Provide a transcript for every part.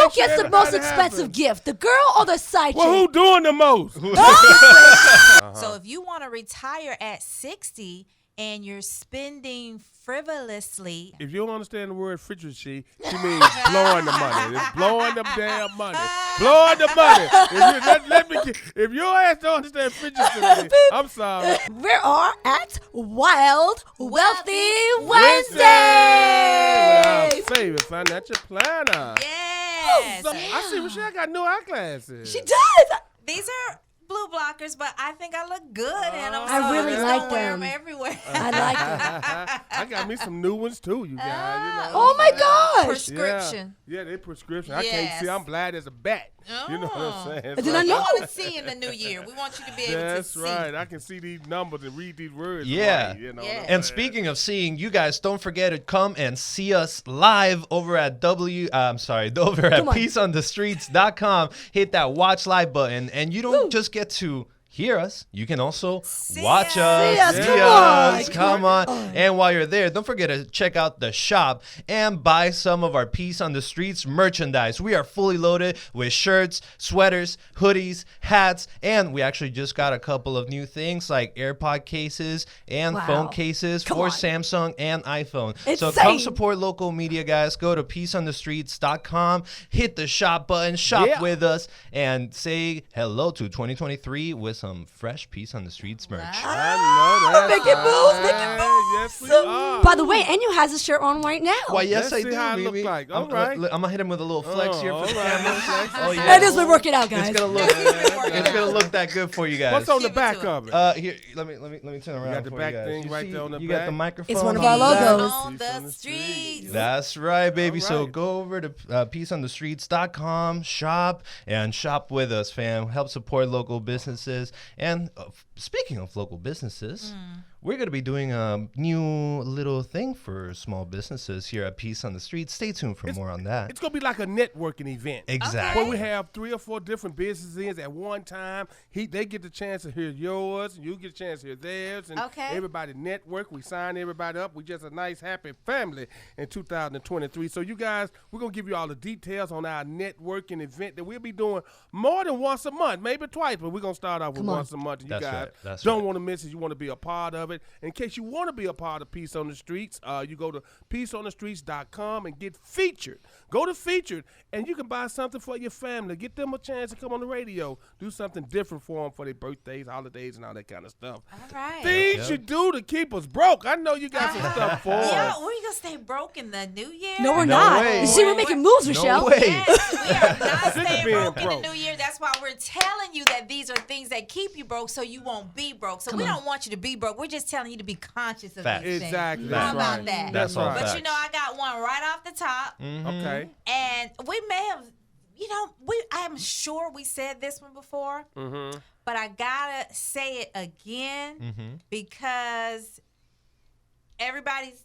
Who gets the most expensive gift, the girl or the side Well, chick? who doing the most? So if you want to retire at 60 and you're spending frivolously, If you don't understand the word frigid, she means blowing the money. It's blowing the damn money. Blowing the money. If your ass don't understand frigid, I'm sorry. We are at Wild Wealthy Wednesday. Wednesday. Favorite financial planner. yes. I see Michelle got new eyeglasses. She does. These are blue blockers, but I think I look good in them. I really I'm like gonna wear them. everywhere. I like it. I got me some new ones too, you guys. You know. Oh my gosh. Prescription. Yeah, they prescription. I can't see. Yes. I'm blind as a bat. You know what I'm saying? Did I We know? want to see in the new year. We want you to be able That's to see. right. I can see these numbers and read these words. Yeah. Right, you know Yeah. what I'm And saying? speaking of seeing, you guys don't forget to come and see us live over at over at peaceonthestreets.com. Hit that watch live button, and you don't just get to hear us, you can also watch us. See us. See Come on. us. Come on. And while you're there, don't forget to check out the shop and buy some of our Peace on the Streets merchandise. We are fully loaded with shirts, sweaters, hoodies, hats, and we actually just got a couple of new things like AirPod cases and Wow. phone cases Come for on. Samsung and iPhone. So Insane. come support local media, guys. Go to peaceonthestreets.com, hit the shop button, shop with us, and say hello to 2023 with some fresh Peace on the Streets merch. I know that. Making moves, making moves. Yes, we are. By the way, Enyo has his shirt on right now. Why, yes, Let's I see do, how it look Mimi. like. All right. I'm gonna hit him with a little flex here for the all right. camera. Oh yeah, That is we work it out, guys. it's gonna look. It's gonna look that good for you guys. What's on the Give it back to of it? Here, let me turn around. got the for back you guys. thing You right see, there on the You back? got the microphone. It's one of on our the back. logos. On Peace on the the streets. That's right, baby. All So right. go over to peaceonthestreets.com, shop, and shop with us, fam. Help support local businesses. And speaking of local businesses, we're going to be doing a new little thing for small businesses here at Peace on the Streets. Stay tuned for more on that. It's going to be like a networking event. Exactly. Where we have 3 or 4 different businesses at one time. They get the chance to hear yours, and you get a chance to hear theirs, and Okay. everybody network. We sign everybody up. We just a nice, happy family in 2023. So you guys, we're going to give you all the details on our networking event that we'll be doing more than once a month, maybe twice, but we're going to start off with Come on. once a month. And you That's guys right. That's don't right. want to miss it. You want to be a part of it. In case you want to be a part of Peace on the Streets, you go to peaceonthestreets.com and get featured. Go to featured, and you can buy something for your family. Get them a chance to come on the radio. Do something different for them for their birthdays, holidays, and all that kind of stuff. All right. Things you do to keep us broke. I know you got some stuff for Yeah, us. we're going to stay broke in the new year? No, we're No not. way. You see, we're making moves, Michelle. way. Yes, we are not Sick of staying being broke in broke. the new year. That's why we're telling you that these are things that keep you broke so you won't be broke. So we don't want you to be broke. We're just telling you to be conscious of Facts. these things. Exactly. How That's about right. that? That's all right. But facts. you know, I got one right off the top. Okay. And we may have, I'm sure we said this one before, but I gotta say it again because everybody's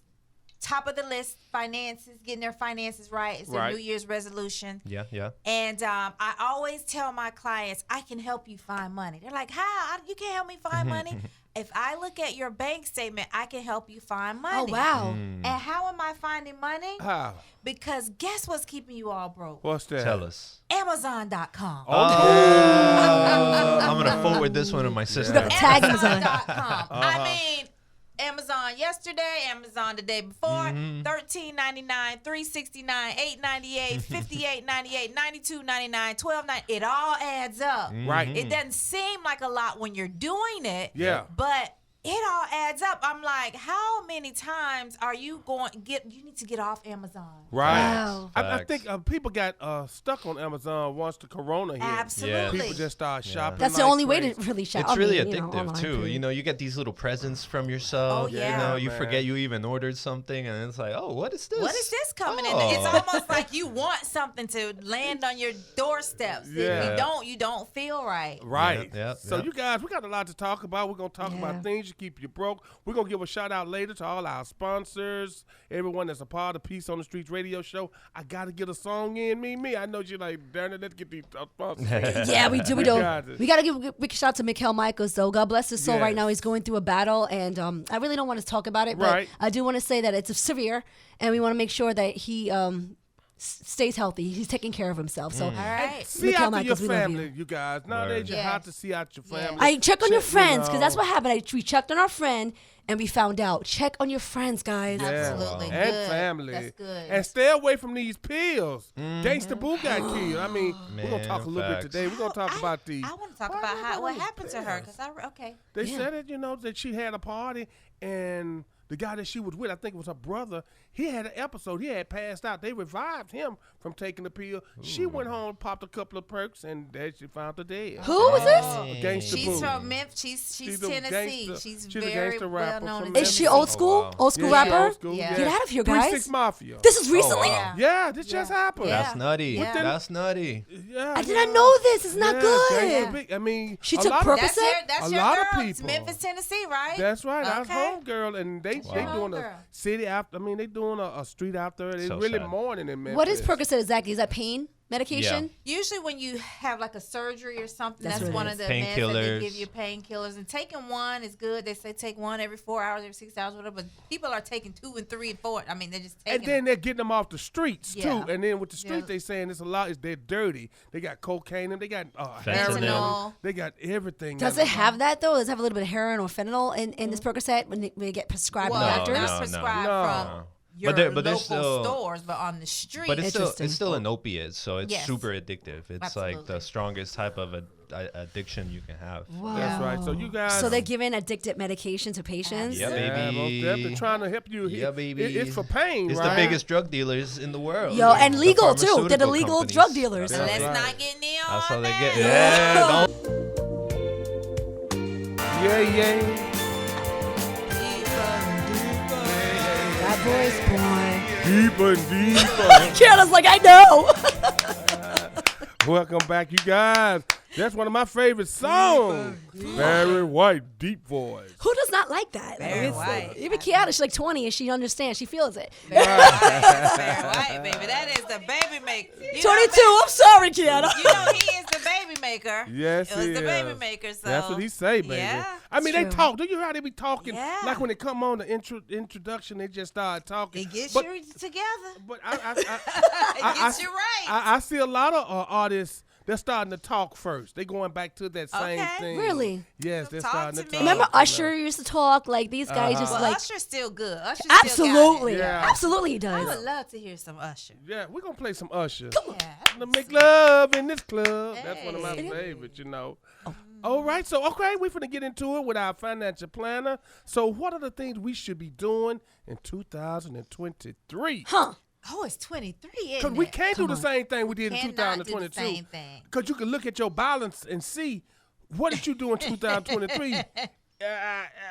top of the list, finances, getting their finances right. It's their Right. New Year's resolution. Yeah, yeah. And I always tell my clients, I can help you find money. They're like, how? You can't help me find money? If I look at your bank statement, I can help you find money. Oh, wow. And how am I finding money? How? Because guess what's keeping you all broke? What's that? Tell us. Amazon.com. I'm going to forward this one to my sister. Tag Amazon. Amazon.com. I mean, Amazon yesterday, Amazon the day before, $13.99, $3.69, $8.98, $58.98, $92.99, $12.99. It all adds up. Right. It doesn't seem like a lot when you're doing it. Yeah. But it all adds up. I'm like, how many times are you you need to get off Amazon. Right. Wow. I Facts. think people got stuck on Amazon once the corona hit. Absolutely. People just start shopping. That's the like only way crazy. to really shop. It's I really mean, addictive online, too. period. You know, you get these little presents from yourself. Oh, yeah. You know, you man. forget you even ordered something, and it's like, oh, what is this? What is this coming in? Oh. It's almost like you want something to land on your doorsteps. Yeah. If you don't feel right. Right. Yep, So yep. you guys, we got a lot to talk about. We're going to talk Yeah. about things that keep you broke. We're going to give a shout out later to all our sponsors, everyone that's a part of Peace on the Streets radio show. I got to get a song in, me. I know you're like, darn it, let's get these sponsors in. Yeah, we do. We got it. We got to give a big shout out to Mikhail Michaels, though. God bless his soul. Right Yes. now, he's going through a battle, and I really don't want to talk about it, but Right. I do want to say that it's severe, and we want to make sure that he stays healthy. He's taking care of himself. So All right. See Mikhail out to your Michaels, we love you. family, you guys. Nowadays, you Yes. have to see out your Yes. family. I check on your Check, friends because that's know. what happened. We checked on our friend and we found out. Check on your friends, guys. Yeah. Absolutely. And Good. family. That's good. And stay away from these pills. Gangsta Boo got killed. I mean, we're going to Man, talk a little bit facts. today. We're going to talk about these. I want to talk Why about everybody what on happened to her. pills? Okay. They Yeah. said it, that she had a party and the guy that she was with, I think it was her brother, he had an episode. He had passed out. They revived him from taking the pill. She went home, popped a couple of perks, and there she found her dead. Who was this? Gangsta She's Boo. from Memphis. She's She's a Tennessee. gangster- She's she's a very gangster well rapper known. from in Is she Tennessee. old school? wow. Old school Yeah, she rapper? old school, Yeah. Get out of here, 3-6 guys. Mafia. This is recently. wow. Yeah, this just happened. Yeah. That's nutty. Yeah. That's nutty. Yeah, I did not know this. It's not yeah, good. Gangsta Big. I mean, She a took lot of- Percocet? That's A your lot girl. of It's people. Memphis, Tennessee, right? That's right. That's Okay. homegirl, and they doing a homegirl. city after. I mean, they doing a street out there. They So really sad. mourning in Memphis. What is Percocet exactly? Is that pain medication? Usually when you have like a surgery or something, That's that's what it one is. of the meds that they Painkillers. give you, painkillers. And taking one is good. They say take one every 4 hours, every 6 hours, whatever. But people are taking 2 and 3 and 4. I mean, they're just taking And then they're getting them off the streets Yeah. too. And then with the streets, Yeah. they saying it's a lot. They're dirty. They got cocaine and they got Fentanyl. heroin. Fentanyl. They got everything. Does it have that though? Does it have a little bit of heroin or fentanyl in this Percocet when they get prescribed well, by No, doctors? not no. prescribed No. from your But local there's still- stores, but on the street. But it's Interesting. still an opiate, so it's Yes. super addictive. It's like Absolutely. the strongest type of addiction you can have. That's right. So you guys. So they're giving addicted medication to patients. Yeah, yeah, baby. most definitely trying to help you. Yeah, baby. It's for pain, It's right? the biggest drug dealers in the world. Yo, and The legal too. They're the pharmaceutical legal companies. drug dealers. So That's let's right. not get near That's on how they that. get. Yeah. don't- Yeah. That voice, boy. Deeper and deeper. Kiana's like, I know. Welcome back, you guys. That's one of my favorite songs. Barry White, Deep Voice. Who does not like that? Barry It's White. even Kiana, she's like 20 and she understands. She feels it. Very white, baby. That is the baby maker. You 22. know, I'm sorry, Kiana. you know he is the baby maker. Yes, it was he the baby is. maker. So That's what he say, baby. Yeah. I mean, It's they true. talk. Do you hear how they be talking? Yeah. Like when they come on the introduction, they just start talking. It gets but, you together. But It gets you right. I see a lot of artists. They're starting to talk first. They going back to that same Okay. thing. Really? Yes, they're Talk starting to to me. talk. Remember you know. Usher used to talk like these guys just well, like Usher's still good. Usher absolutely, Still got Yeah. absolutely he it. I would does. love to hear some Usher. Yeah, we're gonna play some Usher. Yeah. To make love in this club. That's one of my Hey. favorites, you know. All right, so okay, we're finna get into it with our financial planner. So, what are the things we should be doing in 2023? Huh? Oh, it's 23, Because isn't we it? can't do the same thing we did in Cannot do the 2022. same thing. Because you can look at your balance and see what did you do in 2023.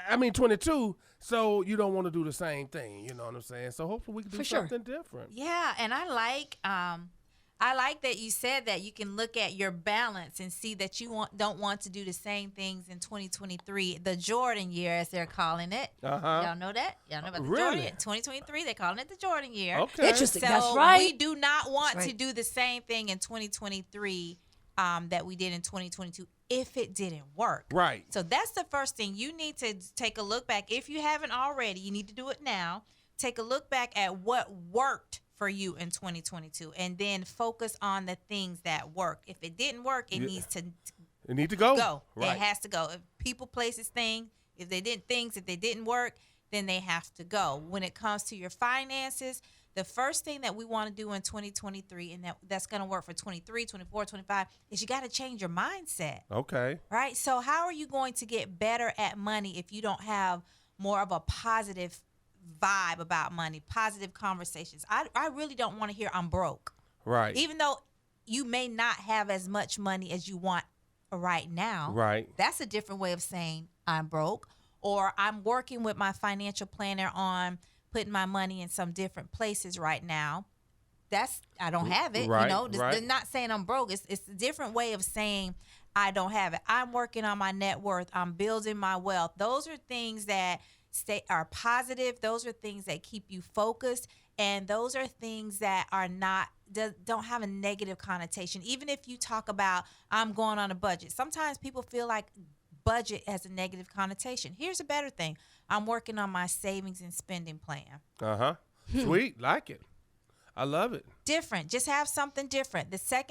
I mean 22. So you don't want to do the same thing. You know what I'm saying? So hopefully we can do For sure. something different. Yeah, and I like that you said that you can look at your balance and see that you don't want to do the same things in 2023, the Jordan year as they're calling it. Uh-huh. Y'all know that? Y'all know about the Really? Jordan? 2023, they're calling it the Jordan year. Okay. Interesting. So That's right. we do not want That's to right. do the same thing in 2023 that we did in 2022 if it didn't work. Right. So that's the first thing. You need to take a look back. If you haven't already, you need to do it now. Take a look back at what worked for you in 2022 and then focus on the things that work. If it didn't work, it Yeah. needs to You need to go. go. Right. It has to go. If people, places, things, if they didn't work, then they have to go. When it comes to your finances, the first thing that we want to do in 2023 and that's going to work for 23, 24, 25 is you got to change your mindset. Okay. Right? So how are you going to get better at money if you don't have more of a positive vibe about money, positive conversations? I really don't want to hear I'm broke. Right. Even though you may not have as much money as you want right now. Right. That's a different way of saying I'm broke, or I'm working with my financial planner on putting my money in some different places right now. That's I don't have it. Right, You know, right. they're not saying I'm broke. It's a different way of saying I don't have it. I'm working on my net worth. I'm building my wealth. Those are things that are positive. Those are things that keep you focused, and those are things that are not don't have a negative connotation. Even if you talk about I'm going on a budget, sometimes people feel like budget has a negative connotation. Here's a better thing. I'm working on my savings and spending plan. Uh-huh. Sweet. Like it. I love it. Different. Just have something different.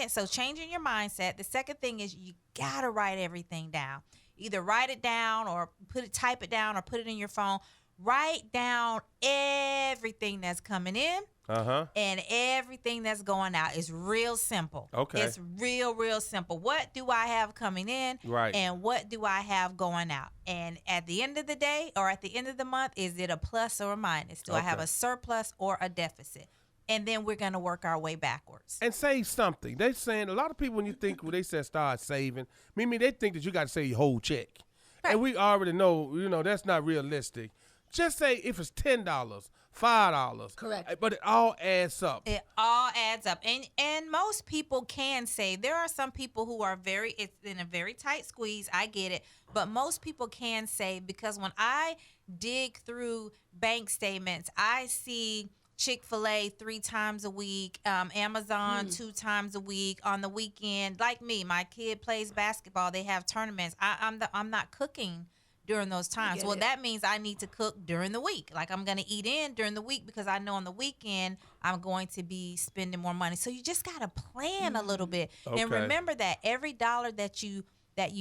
So changing your mindset. The second thing is you gotta write everything down. Either write it down or type it down or put it in your phone. Write down everything that's coming in and everything that's going out. It's real simple. Okay. It's real simple. What do I have coming in? Right. And what do I have going out? And at the end of the day or at the end of the month, is it a plus or a minus? Do I have a surplus or a deficit? And then we're going to work our way backwards. And save something. They're saying, a lot of people, when you think, when they say start saving, they think that you got to save your whole check. Right. And we already know, that's not realistic. Just say if it's $10, $5. Correct. But it all adds up. It all adds up. And most people can save. There are some people who are it's in a very tight squeeze. I get it. But most people can save, because when I dig through bank statements, I see Chick-fil-A 3 times a week, Amazon 2 times a week, on the weekend. Like me, my kid plays basketball. They have tournaments. I'm not cooking during those times. Well, that means I need to cook during the week. Like, I'm going to eat in during the week, because I know on the weekend I'm going to be spending more money. So you just got to plan a little bit. Okay. And remember that every dollar that you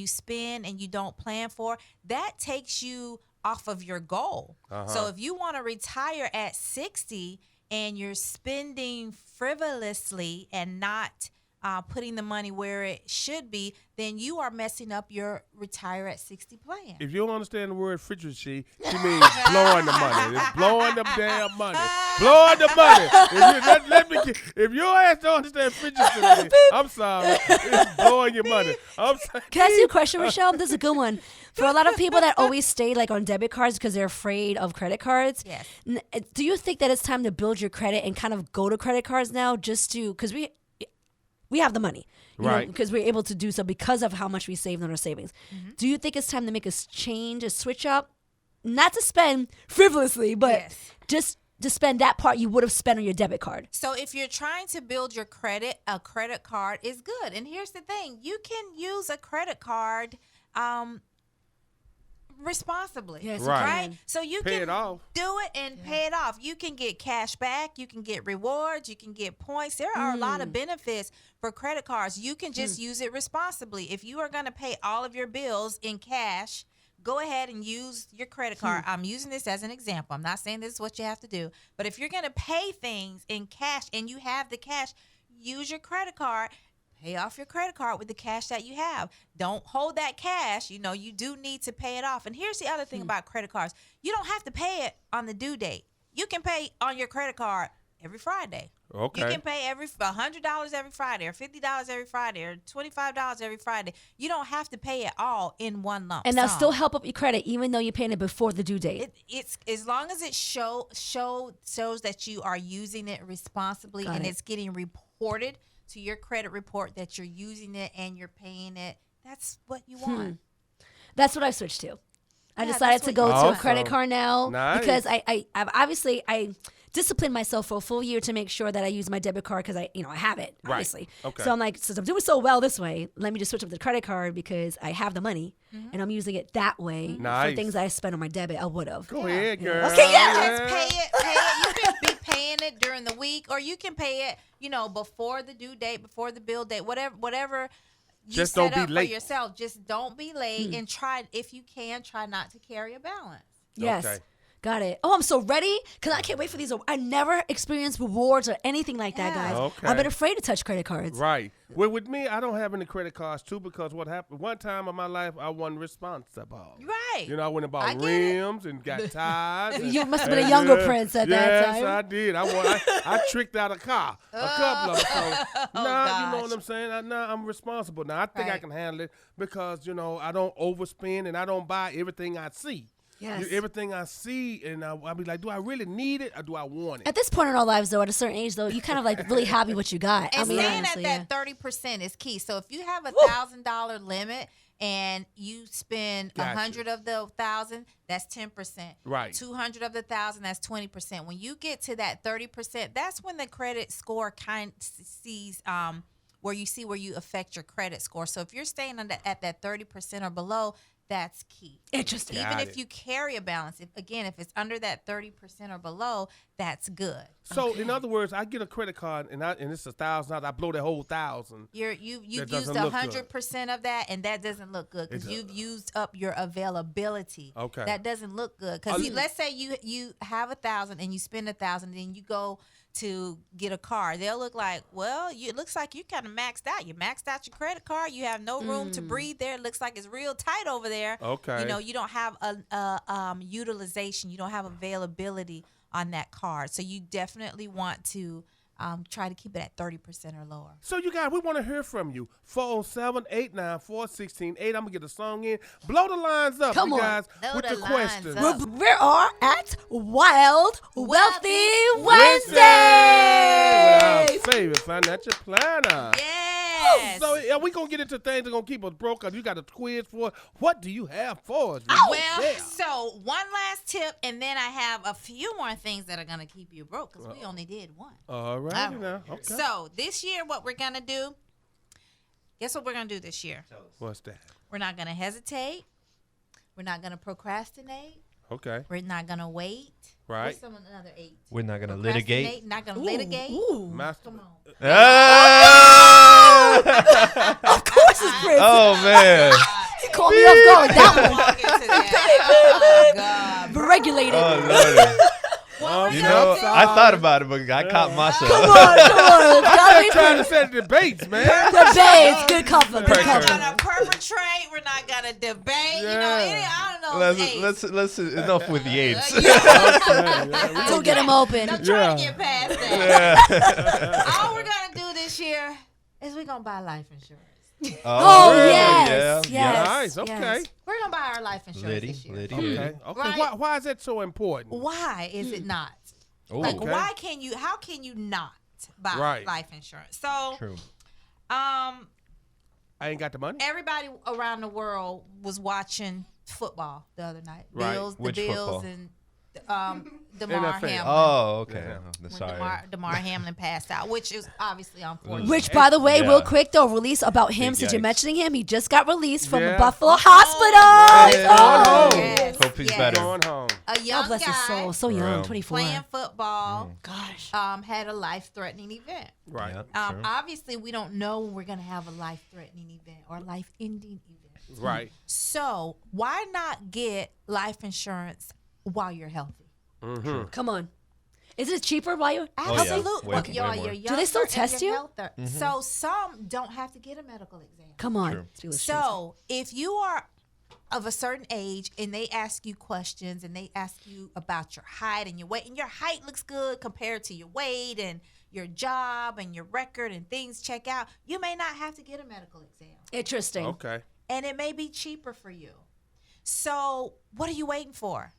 spend and you don't plan for, that takes you off of your goal. So if you want to retire at 60 and you're spending frivolously and not putting the money where it should be, then you are messing up your retire at 60 plan. If you don't understand the word frigid, she means blowing the money. It's blowing the damn money. Blowing the money. If your ass don't understand frigid, I'm sorry. It's blowing your money. I'm sorry. Can I ask you a question, Rochelle? This is a good one. For a lot of people that always stay like on debit cards because they're afraid of credit cards, Yes. Do you think that it's time to build your credit and kind of go to credit cards now, just to, because we have the money, Right. because we're able to do so because of how much we saved on our savings. Do you think it's time to make a change, a switch up, not to spend frivolously, but Yes. just to spend that part you would have spent on your debit card? So if you're trying to build your credit, a credit card is good. And here's the thing. You can use a credit card responsibly. Yes, you Right. can. So you Pay can it off. do it and pay it off. You can get cash back. You can get rewards. You can get points. There are a lot of benefits for credit cards. You can just use it responsibly. If you are going to pay all of your bills in cash, go ahead and use your credit card. I'm using this as an example. I'm not saying this is what you have to do. But if you're going to pay things in cash and you have the cash, use your credit card. Pay off your credit card with the cash that you have. Don't hold that cash. You do need to pay it off. And here's the other thing about credit cards. You don't have to pay it on the due date. You can pay on your credit card every Friday. Okay. You can pay $100 every Friday, or $50 every Friday, or $25 every Friday. You don't have to pay it all in one lump And sum. that'll still help up your credit, even though you're paying it before the due date. It's as long as it shows that you are using it responsibly Got and it. it's getting reported to your credit report that you're using it and you're paying it. That's what you want. That's what I switched to. I Yeah, decided that's to what go you to a want. credit card now Nice. because I've obviously disciplined myself for a full year to make sure that I use my debit card because I have it, Right. obviously. Okay. So I'm like, since I'm doing so well this way, let me just switch up to the credit card because I have the money and I'm using it that way Nice. for things that I spent on my debit. I would have. Go ahead, girl. Okay, yeah. Just pay it. You can be paying it during the week, or you can pay it, before the due date, before the bill date, whatever you Just set don't be up late. for yourself. Just don't be late, and try, if you can, try not to carry a balance. Yes. Okay. Got it. Oh, I'm so ready because I can't wait for these. I never experienced rewards or anything like that, Yeah. guys. Okay. I've been afraid to touch credit cards. Right. Well, with me, I don't have any credit cards too because what happened one time in my life, I wasn't responsible. Right. I went and bought I get it. rims and got tires. and- You must have been a younger Yeah. prince at that time. Yes, I did. I tricked out a car, a couple of them. So now you know gosh. what I'm saying. Now I'm responsible. Now I think I Right. can handle it because I don't overspend and I don't buy everything I see. Yes. Everything I see, and I'll be like, do I really need it or do I want it? At this point in our lives, though, at a certain age, though, you kind of like really happy what you got. And staying honestly, at yeah. that 30% is key. So if you have $1,000 limit and you spend Gotcha. 100 of the 1,000, that's 10%. Right. 200 of the 1,000, that's 20%. When you get to that 30%, that's when the credit score sees where you affect your credit score. So if you're staying at that 30% or below, That's key. Interesting. Even Got if it. you carry a balance, if it's under that 30% or below, that's good. So in other words, I get a credit card and it's $1,000. I blow that whole $1,000. You've That used doesn't look good. 100% of that, and that doesn't look good because It you've used up your availability. Okay. That doesn't look good because let's say you have 1,000 and you spend 1,000, and then you go to get a car. They'll look like, well, it looks like you kind of maxed out. You maxed out your credit card. You have no room to breathe there. It looks like it's real tight over there. Okay. You know, you don't have a utilization. You don't have availability on that card. So you definitely want to try to keep it at 30% or lower. So you guys, we want to hear from you. 407-894-1680. I'm going to get a song in. Blow the lines up, Come you on. guys, Blow with the the lines questions. up. We are at Wild Wealthy Wednesday! Wednesday. With our favorite financial planner. Yes. So are we going to get into things that going to keep us broke? You got a quiz for us. What do you have for us? Well, Yeah. so one last tip, and then I have a few more things that are going to keep you broke because we only did one. All right, All now. right. Okay. So this year, what we're going to do, guess what we're going to do this year? What's that? We're not going to hesitate. We're not going to procrastinate. Okay. We're not going to wait. Right. What's some another 8? We're not gonna Procrastinate, litigate. Not going to litigate. Ooh. Master. Come on. Ah! Of course it's Prince. Oh man. He caught me off guard with that one. Walk into that. Oh, God. But regulated. Oh Lord. What we're You gonna know, do- I thought about it, but I caught myself. Come on. Gotta be Trying to set debates, man. debates. Good comfort. Good Perfect. We're comfort. not gonna perpetrate. We're not gonna debate. You know, Yeah. I don't know. Let's enough with the AIDS. Don't get him open. I'm trying to get past that. All we're gonna do this year is we're gonna buy life insurance. Oh, yeah, yes. yeah. Yes. Nice. Okay. yes. We're gonna buy our life insurance this year. Liddy. Okay. Okay. Right. Why is that so important? Why is it not? Oh, Like, Okay. why can you? How can you not buy Right. life insurance? So, true. I ain't got the money. everybody around the world was watching football the other night. Right. Bills, Which the Bills, football? and DeMar NFL. Hamlin. Oh, okay. Yeah. Oh, When sorry. DeMar Hamlin passed out, which is obviously unfortunate. Which, by the way, Yeah. real quick though, release about him. Big Since you're yikes. mentioning him, he just got released from Yeah. a Buffalo hospital. Yeah. Oh, Yes, Hope he's yes. better. Going home. A young God bless guy his soul. So young, Real. 24. playing football Gosh. had a life-threatening event. Right. Yeah, true. Obviously, we don't know when we're going to have a life-threatening event or life-ending event. Right. So why not get life insurance while you're healthy? Come on. Is it cheaper while you? Oh, yeah. Absolutely. Way- Y'all, way more. you're Do they still younger and test you're you? healthier. So some don't have to get a medical exam. Come on. True. Let's do this. So if you are of a certain age and they ask you questions and they ask you about your height and your weight, and your height looks good compared to your weight and your job and your record and things check out, you may not have to get a medical exam. Interesting. Okay. And it may be cheaper for you. So what are you waiting for?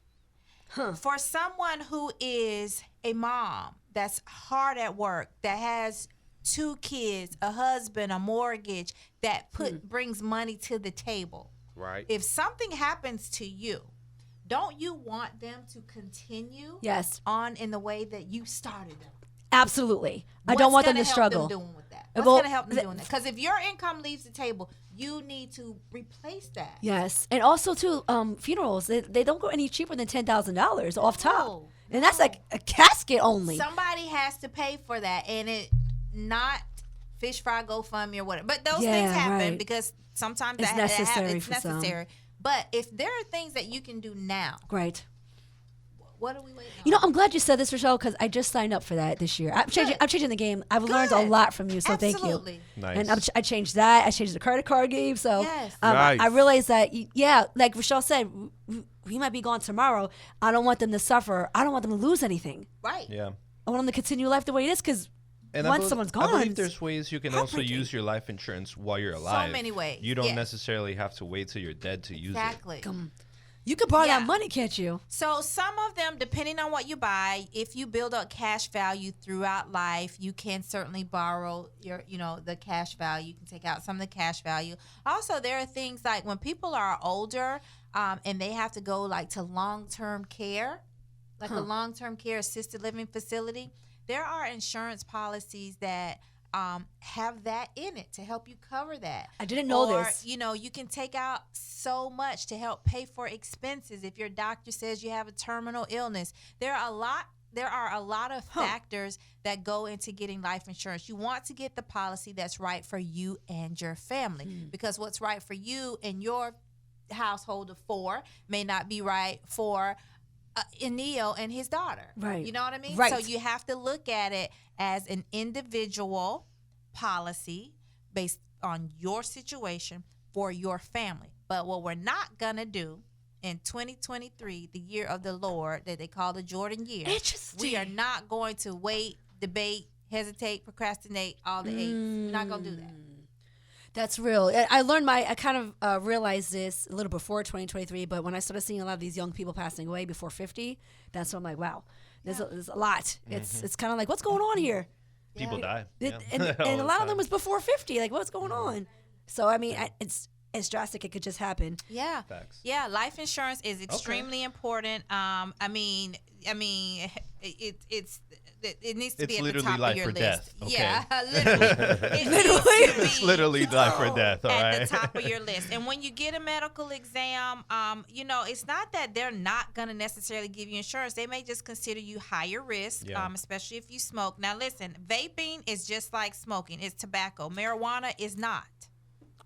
For someone who is a mom that's hard at work, that has 2 kids, a husband, a mortgage, that brings money to the table. Right. If something happens to you, don't you want them to continue Yes, on in the way that you started them? absolutely. I don't want them to What's gonna help struggle. them doing with that? What's Well, going to help them doing that? Because if your income leaves the table, you need to replace that. Yes, and also too, funerals they don't go any cheaper than $10,000 off top, No, and that's like a casket only. Somebody has to pay for that, and it not fish fry GoFundMe or whatever. But those Yeah, things happen right. because sometimes It's that necessary it's for some. necessary. But if there are things that you can do now, Right. what are we waiting on? You know, I'm glad you said this, Rochelle, because I just signed up for that this year. I'm changing the game. I've learned a Good. lot from you, so thank you. Absolutely. Nice. And I changed that. I changed the credit card game. So Yes. Nice. I realized that, yeah, like Rochelle said, we might be gone tomorrow. I don't want them to suffer. I don't want them to lose anything. Right. Yeah. I want them to continue life the way it is because And once someone's gone, I believe it's there's ways you can also heartbreaking. use your life insurance while you're alive. many ways, You don't yes. necessarily have to wait till you're dead to use Exactly. you could borrow Yeah. that money, can't you? So some of them, depending on what you buy, if you build up cash value throughout life, you can certainly borrow the cash value. You can take out some of the cash value. Also, there are things like when people are older and they have to go like to long-term care, like a long-term care assisted living facility, there are insurance policies that have that in it to help you cover that. I didn't know Or, this. you know, you can take out so much to help pay for expenses. If your doctor says you have a terminal illness, there are a lot of factors that go into getting life insurance. You want to get the policy that's right for you and your family, because what's right for you and your household of 4 may not be right for Enio and his daughter. Right. You know what I mean? Right. So you have to look at it as an individual policy based on your situation for your family. But what we're not going to do in 2023, the year of the Lord that they call the Jordan year, Interesting. we are not going to wait, debate, hesitate, procrastinate all the eights. We're not going to do that. That's real. I learned I kind of realized this a little before 2023, but when I started seeing a lot of these young people passing away before 50, that's when I'm like, wow, there's a lot. It's kind of like, what's going on here? People die. It, Yeah. and All and the a lot of time. them was before 50. Like, what's going on? So, I mean, it's drastic. It could just happen. Yeah. Facts. Yeah, life insurance is extremely important. I mean, it needs to It's be at the literally top life of your or list. death, okay? Yeah, literally. It needs to It's be literally life or death, all at right? the top of your list. And when you get a medical exam, you know, it's not that they're not going to necessarily give you insurance. They may just consider you higher risk, Yeah. especially if you smoke. Now, listen, vaping is just like smoking. It's tobacco. Marijuana is not.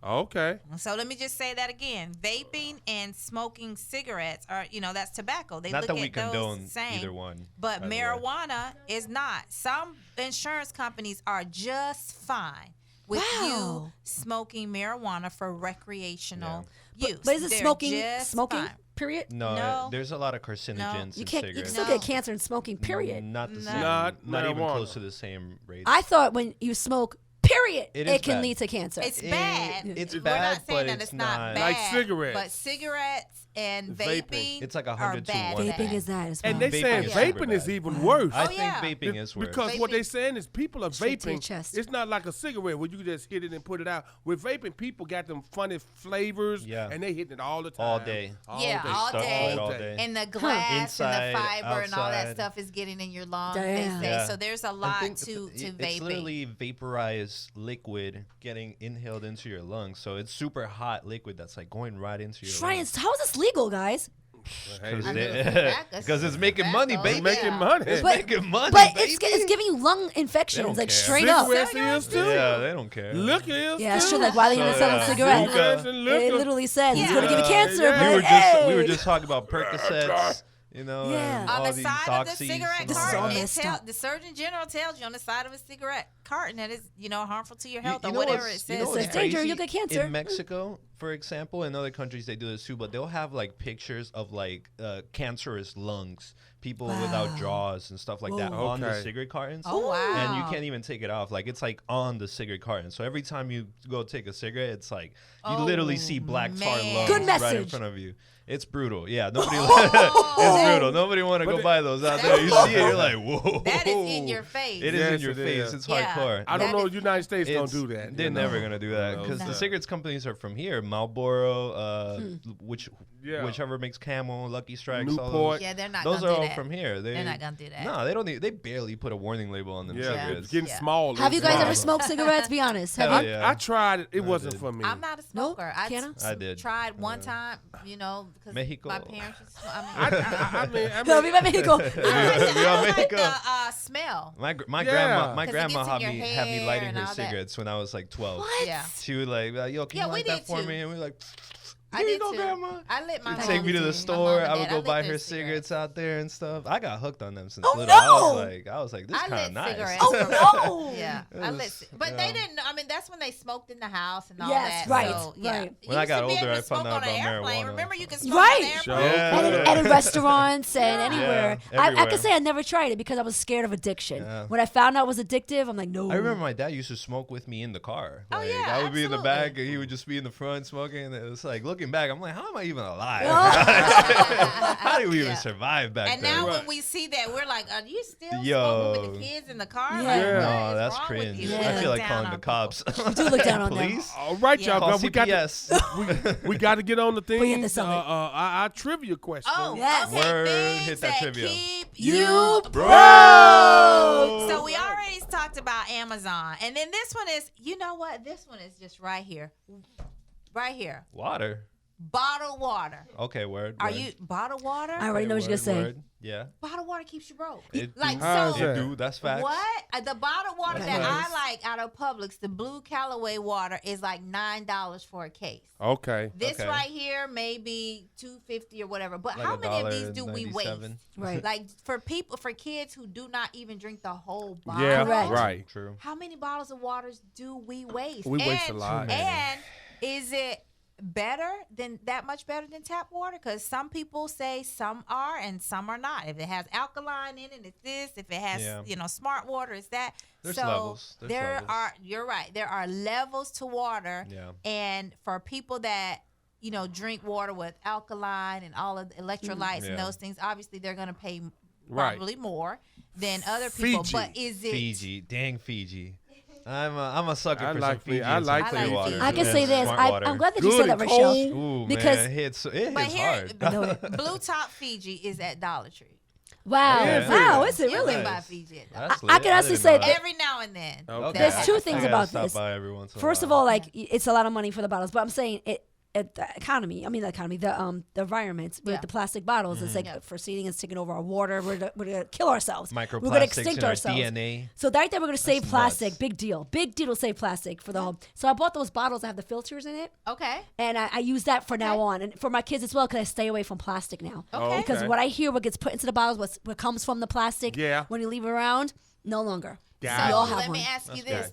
Okay. So let me just say that again. Vaping and smoking cigarettes are, you know, that's tobacco. They Not look that we at those condone the same. either one. But by the way. marijuana is not. Some insurance companies are just fine with Wow. you smoking marijuana for recreational use. But is it They're smoking? just Smoking? fine. Period. No. There's a lot of carcinogens You in can't. You can cigarettes. still No. get cancer in smoking. Period. Not the No. same. Not Not even marijuana. close to the same rate. I thought when you smoke, period, It it, is can bad. lead to cancer. It's bad. It's We're bad, not saying but that it's it's not not- bad. Like cigarettes. But cigarettes and Vaping. vaping, It's like a are 100 to bad. 1. Vaping is that as well. And they Vaping saying is super vaping is bad. even worse. I Oh, think yeah. vaping is worse. Because what Vaping- they saying is people are Straight to your vaping. chest. It's not like a cigarette where you just hit it and put it out. With vaping, people got them funny flavors, Yeah. and they hitting it all the time. All day. Yeah, all Start day. with it all day. And the glass Inside, and the fiber and all that outside. stuff is getting in your lungs, Damn. they say. Yeah. So there's a I lot think to it's vaping. literally vaporized liquid getting inhaled into your lungs. So it's super hot liquid that's like going right into your Try lungs. it. How is this legal, guys? Hey, I mean, they- tobacco- Because it's making money, tobacco, baby. It's making yeah. money. It's But- making money, But baby. it's giving you lung infections, don't like care. straight up. Cigarettes is too. Yeah, they don't care. Liquor is Yeah, it's too. true. Like, why are they gonna So, sell yeah. them cigarettes? Cigarettes and It liquor. literally says it's Yeah. gonna give you cancer. Yeah. But we hey. were just talking about Percocets, you know, Yeah. and On all the these side of the oxys cigarette and This is all all carton, that. messed up. the Surgeon General tells you on the side of a cigarette carton that is, you know, harmful to your You- health you or know whatever what's- it says. you know It what's says there. danger, crazy? you'll get cancer. In Mexico, for example, in other countries they do this too, but they'll have like pictures of like cancerous lungs, people Wow. without jaws and stuff like that Whoa. on the Okay. cigarette cartons. Oh, wow. And you can't even take it off. Like it's like on the cigarette carton. So every time you go take a cigarette, it's like you literally see black tar man. lungs Good right in message. front of you. It's brutal. Yeah, nobody. It's brutal. Nobody want to go buy those out there. You see it, you're like, whoa. That is in your face. It is Yes, in your it face. is. It's Yeah. hardcore. I don't That know. is- The United States don't It's- do that. They're you know? never gonna do that No. because No. the cigarettes companies are from here. Marlboro, Yeah. whichever makes Camel, Lucky Strikes, all Newport. those. Yeah, they're not Those gonna are do all that. from here. They're not gonna do that. No, they don't. They barely put a warning label on them Yeah, cigarettes. it's getting Yeah. smaller. Have you guys Smaller. ever smoked cigarettes? Be honest. Have Hell you? yeah. I tried it. It wasn't did. for me. I'm not a smoker. I Canna? I did. tried one time, you know, because Mexico. my parents. Used to, I mean, No, viva Mexico. I like Viva Mexico. the smell. My Yeah. grandma 'Cause it grandma gets in had your me hair lighting and her all that. cigarettes when I was like 12. What? Yeah. She would like, yo, can Yeah, you we light that did for too. me? And we were like, I here you did go, too. grandma. I lit my She'd mom take me to the my store. mom and I would dad, go lit buy their her cigarettes out there and stuff. I got hooked on them since Oh, little. no. I was like, this I kind lit of nice. cigarettes. Oh no. Yeah, It I was- lit, but yeah. they didn't. know. I mean, that's when they smoked in the house and all Yes, that. right, So, yeah. right. You When I used got to be older, able I to found smoke out on an about airplane. marijuana. Remember, you could smoke Right. on an Sure. airplane. Yeah. And in restaurants and anywhere. Yeah, I everywhere. can say I never tried it because I was scared of addiction. Yeah. When I found out it was addictive, I'm like, no. I remember my dad used to smoke with me in the car. Oh, Like, yeah, I would be in the absolutely. back and he would just be in the front smoking. And it was like, looking back, I'm like, how am I even alive? How did we even Yeah. survive back And then? now Right. when we see that, we're like, are you still Yo. smoking with the kids in the car? Yeah. Like, Yeah. what No, is that's wrong with cringe. you? Yeah. I feel like Down calling on the people. cops. You do look down on them. Police? All right, Yeah. y'all. Call But we got CPS. we got to get on the Put you in the things. summit. Our trivia question. Oh, Yes. okay. Word, Things hit that trivia. keep you broke. So we already talked about Amazon. And then this one is, you know what? This one is just right here. Right here. Water. Bottled water. Okay, word. Are word. you bottled water? I already know what you're gonna say. Word. Yeah. Bottled water keeps you broke. It Like do. How's so. that? It do. That's facts. What? The bottled water That's that facts. I like out of Publix, the blue Callaway water, is like $9 for a case. Okay. This Okay. right here may be $2.50 or whatever. But Like how many of these do we waste? $1.97. Right. Like for kids who do not even drink the whole bottle. Yeah, Correct. right. True. How many bottles of waters do we waste? We waste a lot. And is it that much better than tap water? Because some people say some are and some are not. If it has alkaline in it, it's this. If it has, Yeah. smart water, it's that. There's so levels. There's levels. you're right. There are levels to water. Yeah. And for people that, drink water with alkaline and all of the electrolytes and Yeah. those things, obviously they're going to pay Right. probably more than other people. Fiji. But is it Fiji. Dang Fiji. I'm a sucker I for like some Fiji. Fiji. I and like some clear Fiji. water. I can and say this. smart I'm water. glad that you Good said that, and Rochelle. cold. Ooh, because- man, it hits But here, hard. No, Blue Top Fiji is at Dollar Tree. wow, Yeah. wow, is it You really? can buy Nice. Fiji at Dollar That's I lit. can honestly didn't say know that- Every now and then. Okay. There's two I things gotta about stop this. by every once in a First of while. all, like it's a lot of money for the bottles, but I'm saying the environment with Yeah. the plastic bottles. It's like Yeah. for seeding and taking over our water. We're gonna kill ourselves. We're gonna Microplastics extinct in our ourselves. DNA. So right there, we're gonna save That's plastic. nuts. Big deal to save plastic for the home. So I bought those bottles that have the filters in it. Okay. And I use that for now Okay. on, and for my kids as well, because I stay away from plastic now. Okay. Because Okay. what I hear, what gets put into the bottles, what comes from the plastic, Yeah. when you leave it around, no longer. Gotcha. We So all have let one. me ask you this: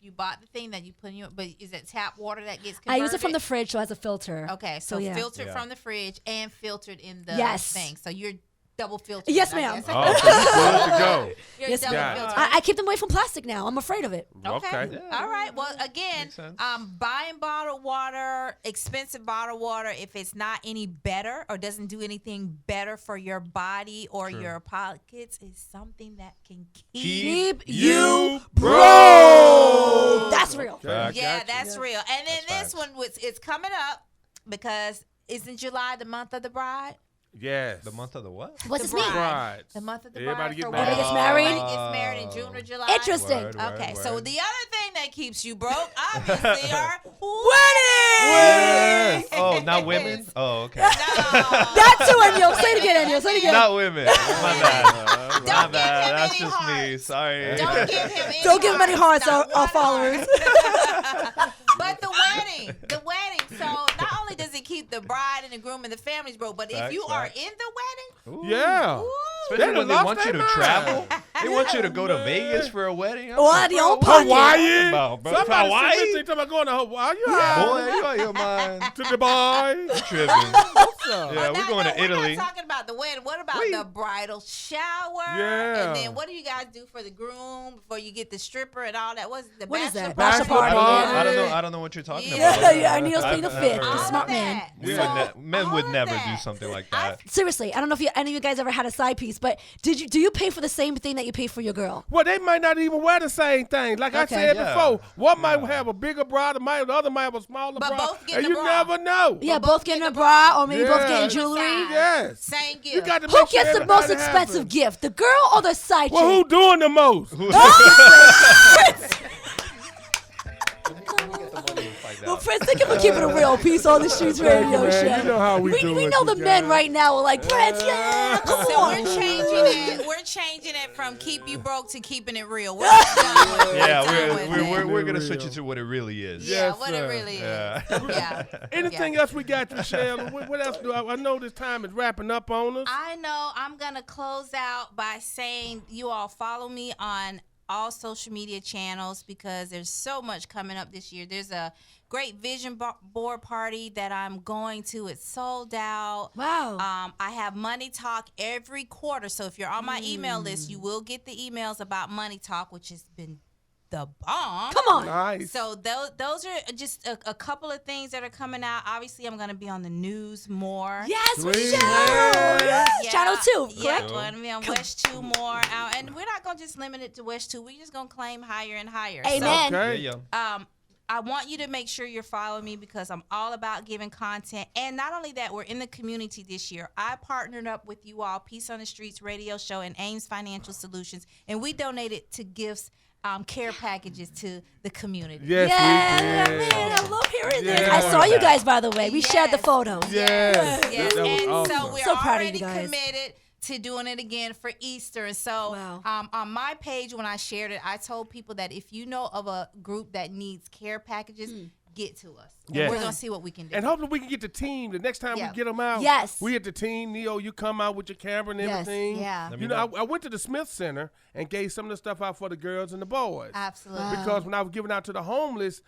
you bought the thing that you put in your, but is it tap water that gets I converted? use it from the fridge, so it has a filter. Okay, so yeah. filtered Yeah. from the fridge and filtered in the Yes. thing. So you're double filtered. Yes, I ma'am. guess. Oh, so you good to go. You're Yes, double ma'am. filtered. I keep them away from plastic now. I'm afraid of it. Okay. Okay. All right. Well, again, Makes sense. buying bottled water, expensive bottled water, if it's not any better or doesn't do anything better for your body or your pockets, is something that can keep. Keep you broke. That's real. Facts. Yeah, Gotcha. that's real. And then That's this one it's coming up because isn't July the month of the bride? Yes. The month of the what? What's The this mean? bride. Brides. The month of the Everybody bride. get for married. Everybody gets weddings. married? Everybody gets married in June or July. Interesting. Word, Okay, so word. the other thing that keeps you broke, obviously, are Yes. Oh, not women? Oh, okay. No. That too, Enyo. Say it again, Enyo. Say it again. Not women. My bad. My Don't give him bad. That's any just me. hearts. Sorry. Don't give him any Don't give him any hearts, not our one followers. heart. But the wedding. So not only does it keep the bride and the groom and the families broke, but if Facts, you are facts. in the wedding, Ooh. Yeah. Especially They when they lost want you their to mind. travel. They want you to go to Vegas for a wedding. I'm Well, like, the bro, old what? pocket. Hawaii. About, bro? Somebody Hawaii? They talking about going to Hawaii. You Boy, yeah. you out your mind. To Dubai. Tripping. What's up? Yeah, we're now, going no, to Italy. We're not talking about the wedding. What about Wait. the bridal shower? Yeah. And then what do you guys do for the groom before you get the stripper and all that? What's the What is bachelor that? party? Bachelor party, yeah. I don't know what you're talking Yeah. about. Yeah, Neil's playing the I've fifth. never- The All smart of man. that. We So, men would all of never do that. something like that. Seriously, I don't know if any of you guys ever had a side piece, but do you pay for the same thing that you pay for your girl? Well, they might not even wear the same thing. Like I Okay. said Yeah. before, one might Yeah. have a bigger bra, the other might have a smaller But bra. both getting and a you bra. never know. Yeah, both both getting get a the bra or maybe both Yeah. getting jewelry. Yes. Same gift. You got to Who make sure gets the most everybody expensive happy. gift, the girl or the side Well, who chick? doing the most? Well, Prince, thank you for keeping it real. Peace on the streets radio man. show. You know how we do we it, know you the men guys. right now are like, Prince, yeah, come So on. we're changing it. We're changing it from keep you broke to keeping it real. We're done with it. Yeah, We're done with it. we're gonna Real. switch it to what it really is. Yeah, Yes, what sir. it really is. Yeah. Yeah. Anything Yeah. else we got, Michelle? What else do I know this time is wrapping up on us. I know I'm going to close out by saying you all follow me on all social media channels because there's so much coming up this year. There's a great vision board party that I'm going to. It's sold out. Wow. I have Money Talk every quarter. So if you're on my email list, you will get the emails about Money Talk, which has been the bomb. Come on. Nice. So those are just a couple of things that are coming out. Obviously, I'm going to be on the news more. Yes, Sweet. Michelle. Yes. Yeah, Channel 2, Yeah, correct? we're going to be on West 2 more. And we're not going to just limit it to West 2. We're just going to claim higher and higher. Amen. Okay. Yeah. So, I want you to make sure you're following me because I'm all about giving content. And not only that, we're in the community this year. I partnered up with you all, Peace on the Streets radio show and Ames Financial Solutions, and we donated to gifts, care packages to the community. Yes, Yeah, we did. man, I love hearing this. Yeah. I saw you guys, by the way. We shared the Yes. photos. Yes. Yes. That was And awesome. so we're So proud of already you guys. committed to doing it again for Easter. And so Wow. on my page, when I shared it, I told people that if you know of a group that needs care packages, get to us. And Yes. we're going to see what we can do. And hopefully we can get the team. The next time Yeah. we get them out, Yes. we get the team. Neo, you come out with your camera and Yes. everything. Yeah. Let You me know, know. I went to the Smith Center and gave some of the stuff out for the girls and the boys. Absolutely. Because when I was giving out to the homeless,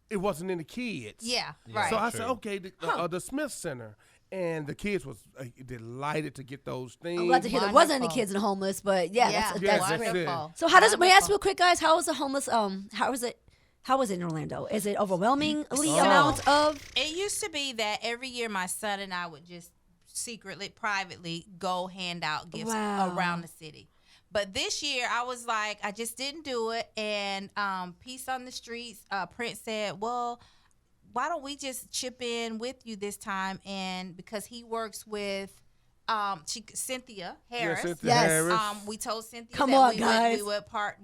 it wasn't in the kids. Yeah, right. So I True. said, okay, the Smith Center. And the kids was delighted to get those things. I'm glad to hear there wasn't any Wonderful. kids in homeless, but yeah, Yes, that's that's great. it. wonderful. So how does it? May I ask Wonderful. real quick, guys? How is the homeless? How is it? How was it in Orlando? Is it overwhelmingly Oh. amount of? It used to be that every year my son and I would just secretly, privately go hand out gifts Wow. around the city. But this year I was like, I just didn't do it. And Peace on the Streets, Prince said, well, why don't we just chip in with you this time? And because he works with Cynthia Harris. Cynthia Yes. Harris. We told Cynthia Come that on, we guys.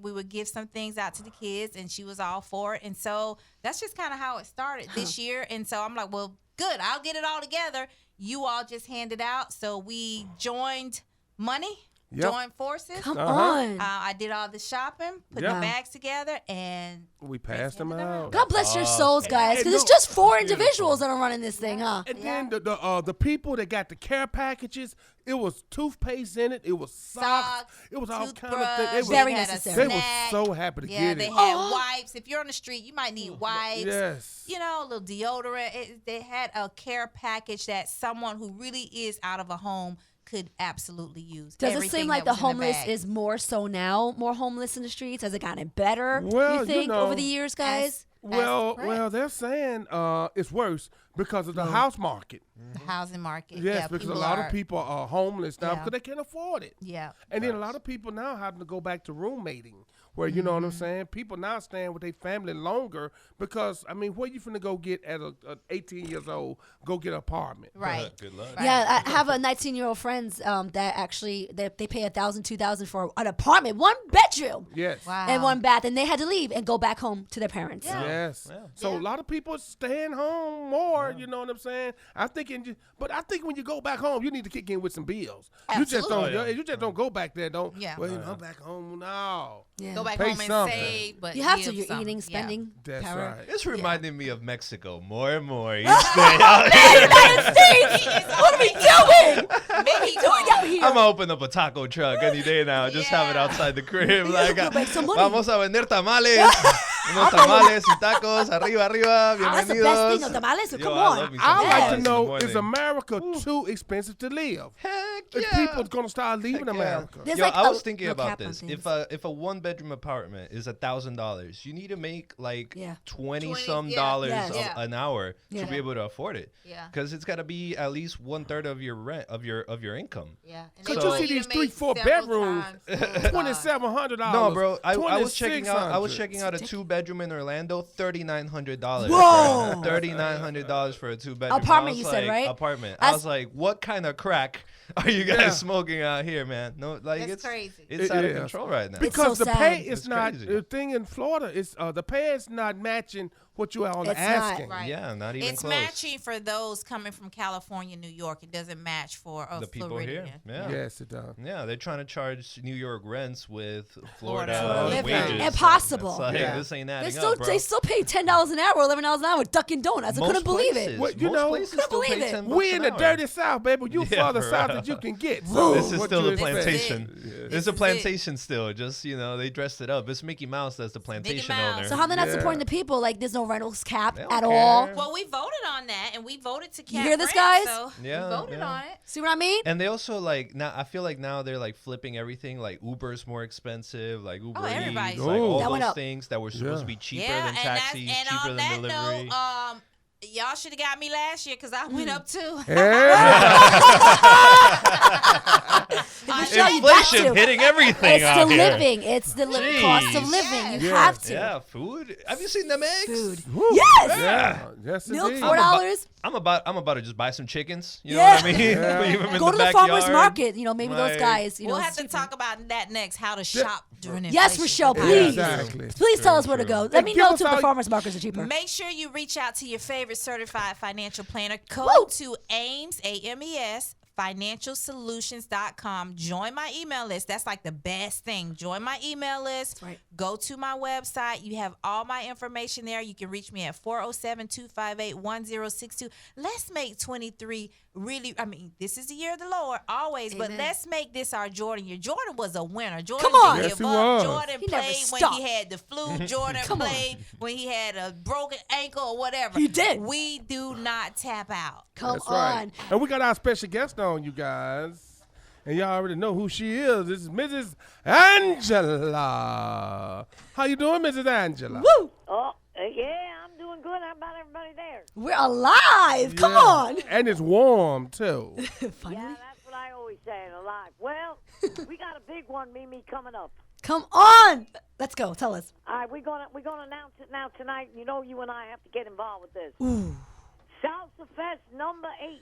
we would give some things out to the kids, and she was all for it. And so that's just kind of how it started this year. And so I'm like, well, good, I'll get it all together. You all just hand it out. So we joined money, Yep. joined forces. Come Uh-huh. on. I did all the shopping, put Yep. the bags together, and We passed them handed them out. out. God bless your souls, guys, because Hey, it's look, just four beautiful. individuals that are running this thing, huh? And then the people that got the care packages, it was toothpaste in it, it was socks, it was all kind of toothbrush, things. They Very they had a necessary. They were snack. so happy to Yeah, get they it. had Oh. wipes. If you're on the street, you might need wipes. Yes. You know, a little deodorant. They had a care package that someone who really is out of a home could absolutely use. Does it Everything seem like that the was in homeless bag. is more so now, more homeless in the streets? Has it gotten better? Well, you you think know, over the years, guys? Well, correct. they're saying it's worse because of the house market. the housing market? Yes, Yeah, because a people lot are- of people are homeless now Yeah. because they can't afford it. Yeah. And then a lot of people now having to go back to roommating, where you know what I'm saying. People now staying with their family longer because I mean, where you finna go get at a 18 years old? Go get an apartment. Right. Good luck. Right. Yeah, I have a 19-year-old friends that actually they pay $1,000, $2,000 for an apartment, one bedroom Yes. Wow. and one bath, and they had to leave and go back home to their parents. Yeah. Yes. Yeah. So a lot of people are staying home more. You know what I'm saying? But I think when you go back home, you need to kick in with some bills. You just Absolutely. don't. You just don't go back there. Don't. Yeah. Well, you know, I'm back home now. Yeah. Go back Pay home and something. save, but You have to. give You're some. eating, Yeah. spending That's power. right. It's reminding me of Mexico more and more each day. out here. United States, what are we doing? Maybe Doing out here? I'm gonna open up a taco truck any day now. Just have it Yeah. outside the crib. Like, We'll make some money. vamos a vender tamales. Unos tamales y tacos. Arriba, arriba. Oh, that's the Bienvenidos. best thing. The tamales. Yo, Come I on. love me some I like tamales to in the know: morning. is America too expensive to live? Heck If yeah. people gonna start leaving Heck yeah. America. There's Yo, like I a- was thinking no about cap on this. things. If a one bedroom apartment is $1,000, you need to make like Yeah. 20 20, some yeah. dollars Yes. Yeah. an hour Yeah. to be able to afford it. Yeah. Because it's got to be at least 1/3 of your rent of your income. Yeah. And Could they you want see to these make 3-4 several bedrooms? times. $2,700. No, bro. I was checking out. I was $2,600. checking out a 2-bedroom in Orlando. $3,900. Whoa. $3,900 for a 2-bedroom Apartment, I was you said, like, right? Apartment. As- I was like, what kind of crack are you guys Yeah. smoking out here, man? No, like That's it's crazy. It's It out of is. control right now. Because so the sad. pay is It's not crazy. the thing in Florida. Is the pay is not matching what you all are It's not. asking. Right. Yeah, not even It's close. matching for those coming from California, New York. It doesn't match for The people here. Floridian. Yeah. Yes, it does. Yeah, they're trying to charge New York rents with Florida Florida living. wages. Impossible. It's like, Yeah. this ain't They adding still up, bro. they still pay $10 an hour, $11 an hour with Dunkin' Donuts. I couldn't believe places, it. Well, you most know- places Couldn't still pay believe it. $10 We in an the hour. dirty South, baby. You Yeah, farther for south real. that you can get. So This is what still you a expect? plantation. This It's a is plantation still. Just, they dressed it up. It's Mickey Mouse that's the plantation Mouse. owner. So how they're not Yeah. supporting the people? Like there's no rentals cap They don't at care. all. Well, we voted on that, and we voted to cap hear this, rent, guys? So Yeah, we voted yeah. on it. See what I mean? And they also now. I feel like now they're like flipping everything. Like Uber's more expensive. Like Uber Eats, everybody's- like all That went those up. things that were supposed to be cheaper Yeah, than and taxis, and cheaper on than that delivery. note, Y'all should have got me last year because I went up too. Michelle, you got Inflation to. hitting everything It's out the here. living. It's the cost of Jeez. living. You Yeah. have to. Yeah, food. Have you seen them eggs? Food. Woo. Yes. Yeah. Yes, Milk indeed. $4. I'm about to just buy some chickens. You Yeah. know what I mean? Yeah. Leave 'em in Go to the backyard. farmer's market. You know, maybe those Like- guys. You We'll know, have to cheaper. talk about that next. How to shop during inflation. Yes, Rochelle, please. Exactly. Please tell us where to go. Let And me give know us too if all- the farmer's markets are cheaper. Make sure you reach out to your favorite certified financial planner. Go Woo! to AIMS, AMES, financialsolutions.com. Join my email list. That's like the best thing. Join my email list. That's right. Go to my website. You have all my information there. You can reach me at 407-258-1062. Let's make 23 really, I mean, this is the year of the Lord always, but Amen. let's make this our Jordan year. Jordan was a winner. Jordan Come on. didn't Yes, give he up. was. Jordan He never played when stopped. he had the flu. Jordan Come on. played when he had a broken ankle or whatever. He did. We do not tap out. Come That's on. right. And we got our special guest on, you guys. And y'all already know who she is. This is Mrs. Angela. How you doing, Mrs. Angela? Woo! Oh, yeah, I'm doing good. How about everybody there? We're alive. Come Yeah. on. And it's warm, too. Finally. Yeah, that's what I always say in alive. Well, we got a big one, Mimi, coming up. Come on. Let's go. Tell us. All right, we're gonna announce it now tonight. You know, you and I have to get involved with this. Salsa Fest #8.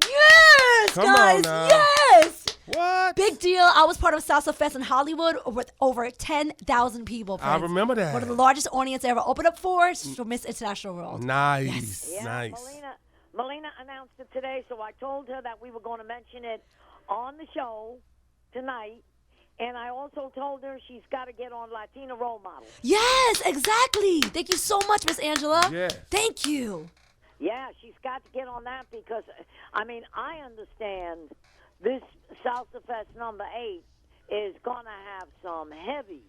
Yes, Come on guys. now. Yes. What? Big deal. I was part of Salsa Fest in Hollywood with over 10,000 people. I friends. remember that. One of the largest audience I ever opened up for Miss International World. Nice. Yeah, Nice. Melina announced it today, so I told her that we were going to mention it on the show tonight. And I also told her she's got to get on Latina Role Model. Yes, exactly. Thank you so much, Miss Angela. Yes. Thank you. Yeah, she's got to get on that because, I mean, I understand this Salsa Fest #8 is going to have some heavies.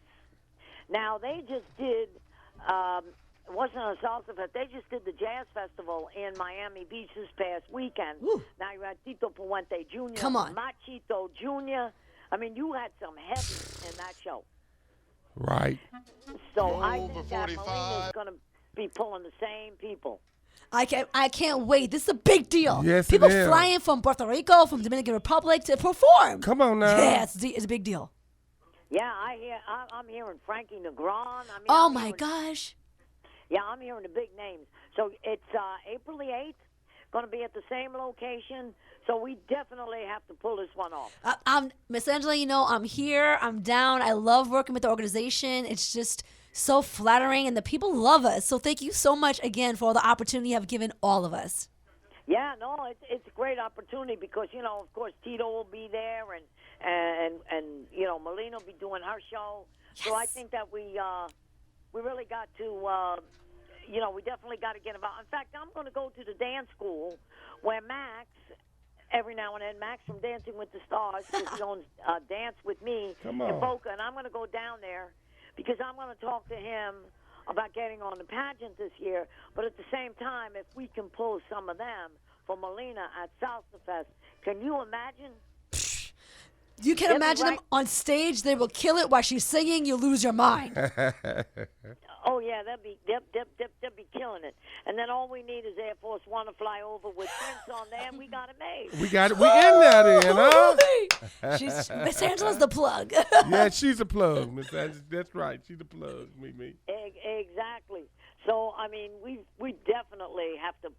Now, they just did, it wasn't a Salsa Fest, they just did the Jazz Festival in Miami Beach this past weekend. Woo. Now, you had Tito Puente Jr., Come on. Machito Jr. I mean, you had some heavies in that show. Right. So I think that Melina's going to be pulling the same people. I can't wait. This is a big deal. Yes, it People is. flying from Puerto Rico, from Dominican Republic to perform. Come on now. Yeah, it's a big deal. Yeah, I'm hearing Frankie Negron. I mean, Oh I'm my hearing- gosh. Yeah, I'm hearing the big names. So it's April the 8th, going to be at the same location. So we definitely have to pull this one off. I'm Miss Angela. You know, I'm here. I'm down. I love working with the organization. It's just so flattering, and the people love us. So thank you so much again for all the opportunity you have given all of us. Yeah, no, it's a great opportunity because, you know, of course, Tito will be there and you know, Melina will be doing her show. So I Yes. think that we really got to, you know, we definitely got to get involved. In fact, I'm going to go to the dance school where Max, every now and then, Max from Dancing with the Stars, because he owns Dance with Me Come in on. Boca, and I'm going to go down there because I'm going to talk to him about getting on the pageant this year. But at the same time, if we can pull some of them for Melina at Salsa Fest, can you imagine? You can They'll be imagine them right- on stage. They will kill it while she's singing. You lose your mind. Oh yeah, they'll be killing it. And then all we need is Air Force One to fly over with Prince on there, and we got it made. We got it. We in there then, huh? Miss Angela's the plug. Yeah, she's a plug, Miss Angela. That's right. She's a plug, Mimi. Exactly. So I mean, we definitely have to.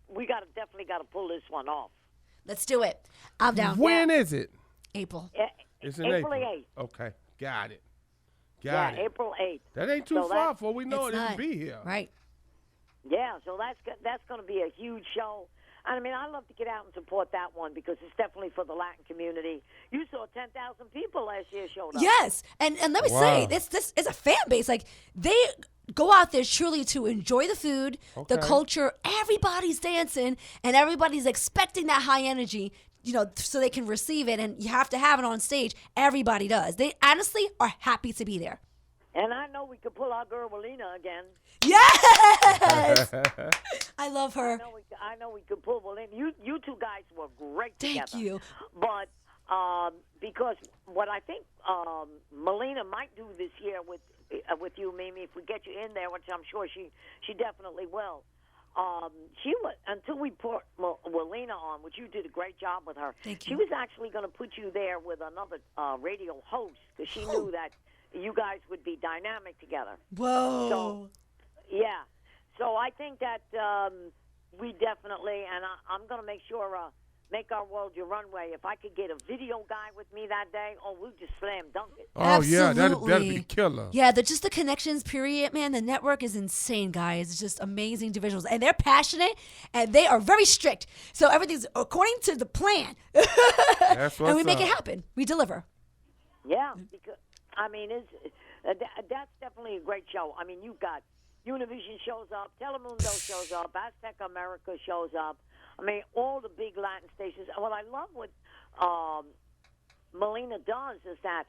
Definitely got to pull this one off. Let's do it. I'm down. When is it? April. It's in April April. 8th. Okay, got it. Yeah, Got it. April 8th. That ain't too So far that- before we know It's it. It'll not. be here. Right. Yeah, so that's going to be a huge show. And I mean, I love to get out and support that one because it's definitely for the Latin community. You saw 10,000 people last year showed up. Yes, and let me Wow. say, this is a fan base. Like they go out there truly to enjoy the food, the Okay. culture. Everybody's dancing, and everybody's expecting that high energy. You know, so they can receive it, and you have to have it on stage. Everybody does. They honestly are happy to be there. And I know we could pull our girl Melina again. Yes, I love her. I know we could pull Melina. You two guys were great Thank together. you. But because what I think Melina might do this year with you, Mimi, if we get you in there, which I'm sure she definitely will. she was, until we put Walina on, which you did a great job with her. Thank She you. was actually going to put you there with another radio host because she knew that you guys would be dynamic together. Whoa. So, yeah. So I think that we definitely, and I'm going to make sure, make our world your runway. If I could get a video guy with me that day, we'll just slam dunk it. Oh yeah, that'd be Absolutely. killer. Yeah, just the connections, period, man. The network is insane, guys. It's just amazing individuals. And they're passionate and they are very strict. So everything's according to the plan. That's And we what's make it up. happen. We deliver. Yeah, because I mean, that's definitely a great show. I mean, you've got Univision shows up, Telemundo shows up, Aztec America shows up. I mean, all the big Latin stations. And what I love what Melina does is that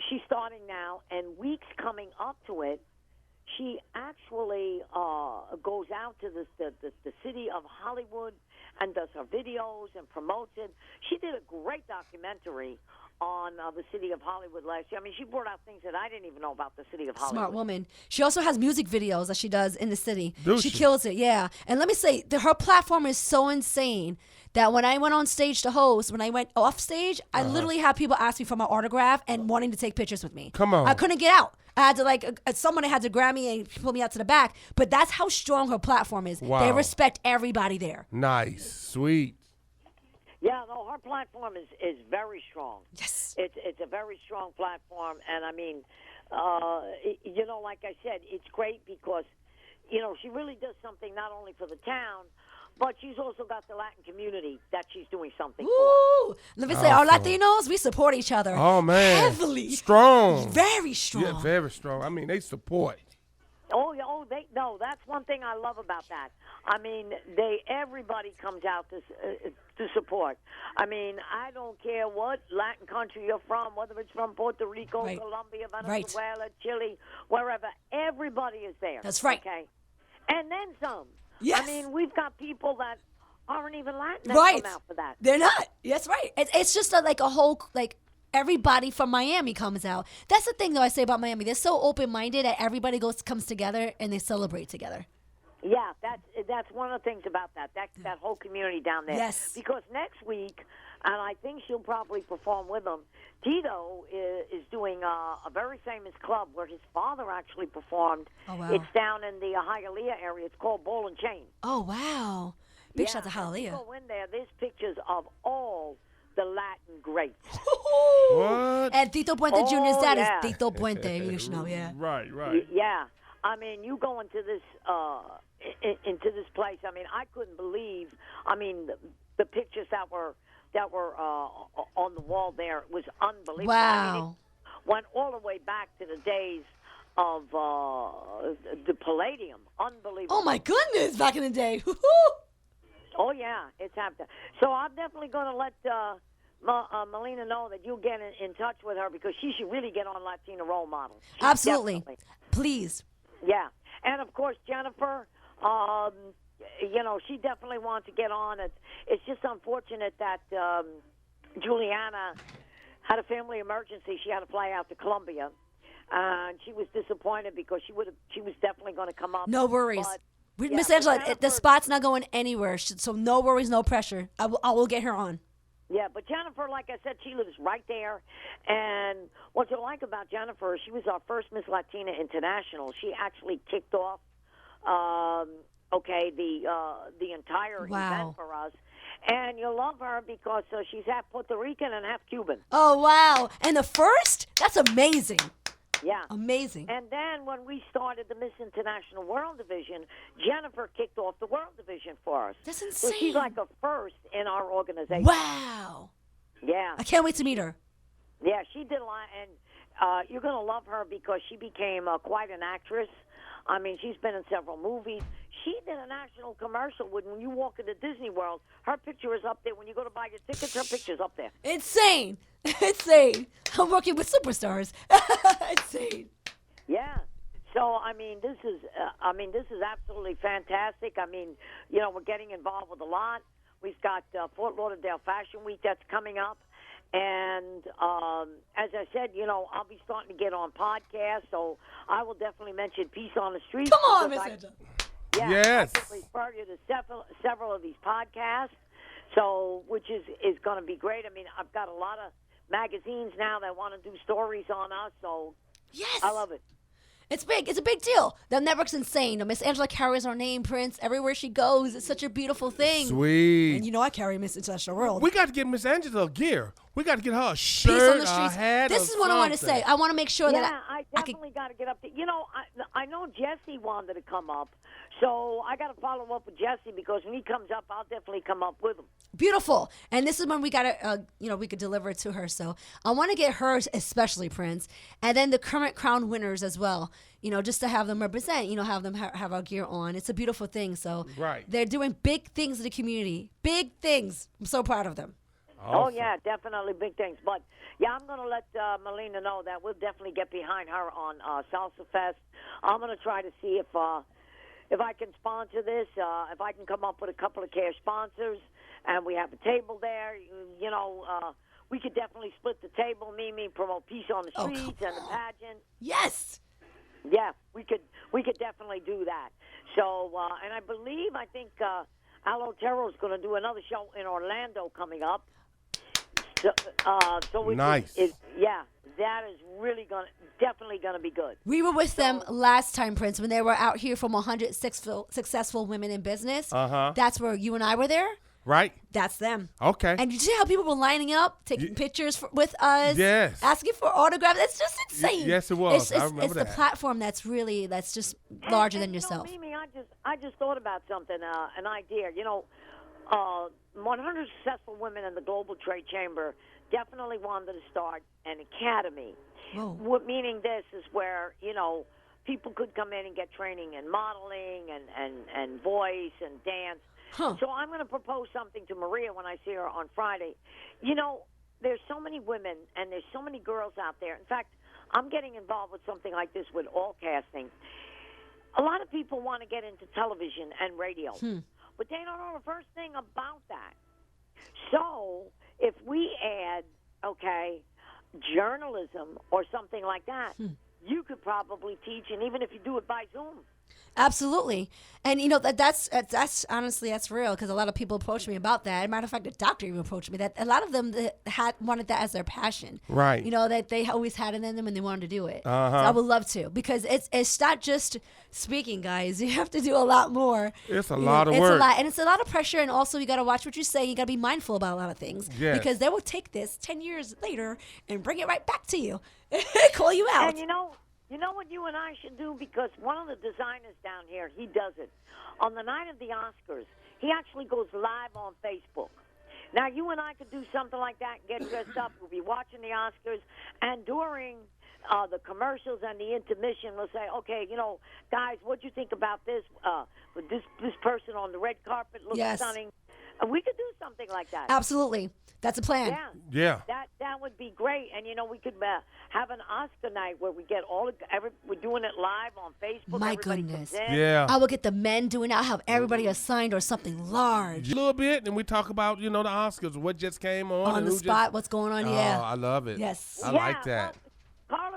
she's starting now, and weeks coming up to it, she actually goes out to the city of Hollywood and does her videos and promotes it. She did a great documentary on the city of Hollywood last year. I mean, she brought out things that I didn't even know about the city of Hollywood. Smart woman. She also has music videos that she does in the city. Does She she? kills it, yeah. And let me say, her platform is so insane that when I went on stage to host, when I went off stage, I literally had people ask me for my autograph and wanting to take pictures with me. Come on. I couldn't get out. I had to someone had to grab me and pull me out to the back. But that's how strong her platform is. Wow. They respect everybody there. Nice, sweet. Yeah, no, her platform is very strong. Yes. It's a very strong platform, and I mean, like I said, it's great because, she really does something not only for the town, but she's also got the Latin community that she's doing something for. Ooh. Let me say, our Awesome. Latinos, we support each other. Oh man, Heavily. strong. Very strong. Yeah, very strong. I mean, they support. That's one thing I love about that. I mean, everybody comes out to support. I mean, I don't care what Latin country you're from, whether it's from Puerto Rico, Right. Colombia, Right. Venezuela, Chile, wherever. Everybody is there. That's right. Okay, and then some. Yes. I mean, we've got people that aren't even Latin that Right. come out for that. They're not. That's right. It's just a whole, everybody from Miami comes out. That's the thing, though, I say about Miami. They're so open-minded that everybody comes together and they celebrate together. Yeah, that's one of the things about that whole community down there. Yes. Because next week, and I think she'll probably perform with them, Tito is doing a very famous club where his father actually performed. Oh, wow. It's down in the Hialeah area. It's called Ball and Chain. Oh, wow. Big shout out to and you Hialeah. go in there, there's pictures of all the Latin greats. What? And Tito Puente Jr.'s dad yeah. is Tito Puente. You should know, yeah. Right. Yeah. I mean, you go into this place. I mean, I couldn't believe. I mean, the pictures that were on the wall there, it was unbelievable. I mean, Wow. it went all the way back to the days of the Palladium. Unbelievable. Oh, my goodness, back in the day. Oh yeah, it's happening. So I'm definitely going to let Melina know that you'll get in touch with her because she should really get on Latina Role Model. She Absolutely. definitely- Please. Yeah, and of course Jennifer, she definitely wants to get on. It's just unfortunate that Juliana had a family emergency. She had to fly out to Colombia, and she was disappointed because she was definitely going to come up. No worries. But, Miss yeah, Angela, Jennifer- the spot's not going anywhere, so no worries, no pressure. I will get her on. Yeah, but Jennifer, like I said, she lives right there. And what you like about Jennifer, she was our first Miss Latina International. She actually kicked off, the entire Wow. event for us. And you'll love her because she's half Puerto Rican and half Cuban. Oh, wow. And the first? That's amazing. Yeah. Amazing. And then when we started the Miss International World Division, Jennifer kicked off the World Division for us. That's So insane. she's like a first in our organization. Wow. Yeah. I can't wait to meet her. Yeah, she did a lot, and you're going to love her because she became quite an actress. I mean, she's been in several movies. She did a national commercial when you walk into Disney World. Her picture is up there. When you go to buy your tickets, her picture's up there. Insane. Insane. I'm working with superstars. Insane. Yeah. So I mean, this is absolutely fantastic. I mean, we're getting involved with a lot. We've got Fort Lauderdale Fashion Week that's coming up. And as I said, I'll be starting to get on podcasts, so I will definitely mention Peace on the Street. Come on, Miss because Angela. Yeah, Yes. I can refer you to several of these podcasts. So, which is going to be great. I mean, I've got a lot of magazines now that want to do stories on us. So, Yes. I love it. It's big. It's a big deal. The network's insane. Miss Angela carries our name, Prince, everywhere she goes. It's such a beautiful thing. Sweet. And you know I carry Miss International World. We got to get Miss Angela gear. We got to get her a Peace shirt, on the a streets. hat, This or is what I want to something. say. I want to make sure Yeah, that I I can. definitely got to get up there. You know, I know Jesse wanted to come up, so I got to follow up with Jesse because when he comes up, I'll definitely come up with him. Beautiful. And this is when we got to, we could deliver it to her. So I want to get hers, especially Prince, and then the current crown winners as well. Just to have them represent, have them have our gear on. It's a beautiful thing. So Right. they're doing big things in the community. Big things. I'm so proud of them. Oh, Awesome. yeah, definitely big things. But, yeah, I'm going to let Melina know that we'll definitely get behind her on Salsa Fest. I'm going to try to see if I can sponsor this, if I can come up with a couple of cash sponsors, and we have a table there. We could definitely split the table, me promote Peace on the Oh, come Streets and the pageant. Yes. Yeah, we could definitely do that. So, and I think Al Otero is going to do another show in Orlando coming up. So we Nice. Yeah, that is really definitely going to be good. We were with them last time, Prince, when they were out here from 100 successful women in business. Uh-huh. That's where you and I were there. Right? That's them. Okay. And you see how people were lining up, taking pictures with us, Yes. asking for autographs. It's just insane. yes, it was. It's, I it's, remember it's the that. platform that's just larger And than yourself. Mimi, I just thought about something, an idea. 100 successful women in the Global Trade Chamber definitely wanted to start an academy. Whoa. What meaning this is where people could come in and get training in modeling and voice and dance. Huh. So I'm going to propose something to Maria when I see her on Friday. There's so many women and there's so many girls out there. In fact, I'm getting involved with something like this with all casting. A lot of people want to get into television and radio, but they don't know the first thing about that. So if we add, journalism or something like that, you could probably teach, and even if you do it by Zoom. Absolutely. And that's honestly, that's real, because a lot of people approach me about that. As a matter of fact, a doctor even approached me that a lot of them that wanted that as their passion. Right. That they always had it in them and they wanted to do it. Uh-huh. So I would love to, because it's not just speaking, guys. You have to do a lot more. It's a lot of It's work. a lot, and it's a lot of pressure, and also you got to watch what you say. You got to be mindful about a lot of things. Yes. Because they will take this 10 years later and bring it right back to you. Call you out. And you know what you and I should do? Because one of the designers down here, he does it. On the night of the Oscars, he actually goes live on Facebook. Now, you and I could do something like that and get dressed up. We'll be watching the Oscars, and during the commercials and the intermission, we'll say, okay, guys, what'd you think about this? With this person on the red carpet looks Yes. stunning. And we could do something like that. Absolutely. That's a plan. Yeah. Yeah. That would be great, and we could have an Oscar night where we get we're doing it live on Facebook. My Everybody goodness. comes in. Yeah. I will get the men doing it. I'll have everybody assigned or something large. A little bit, and we talk about, the Oscars, what just came on. On and the who spot, what's going on? Yeah. Oh, I love it. Yes. I like that. Well,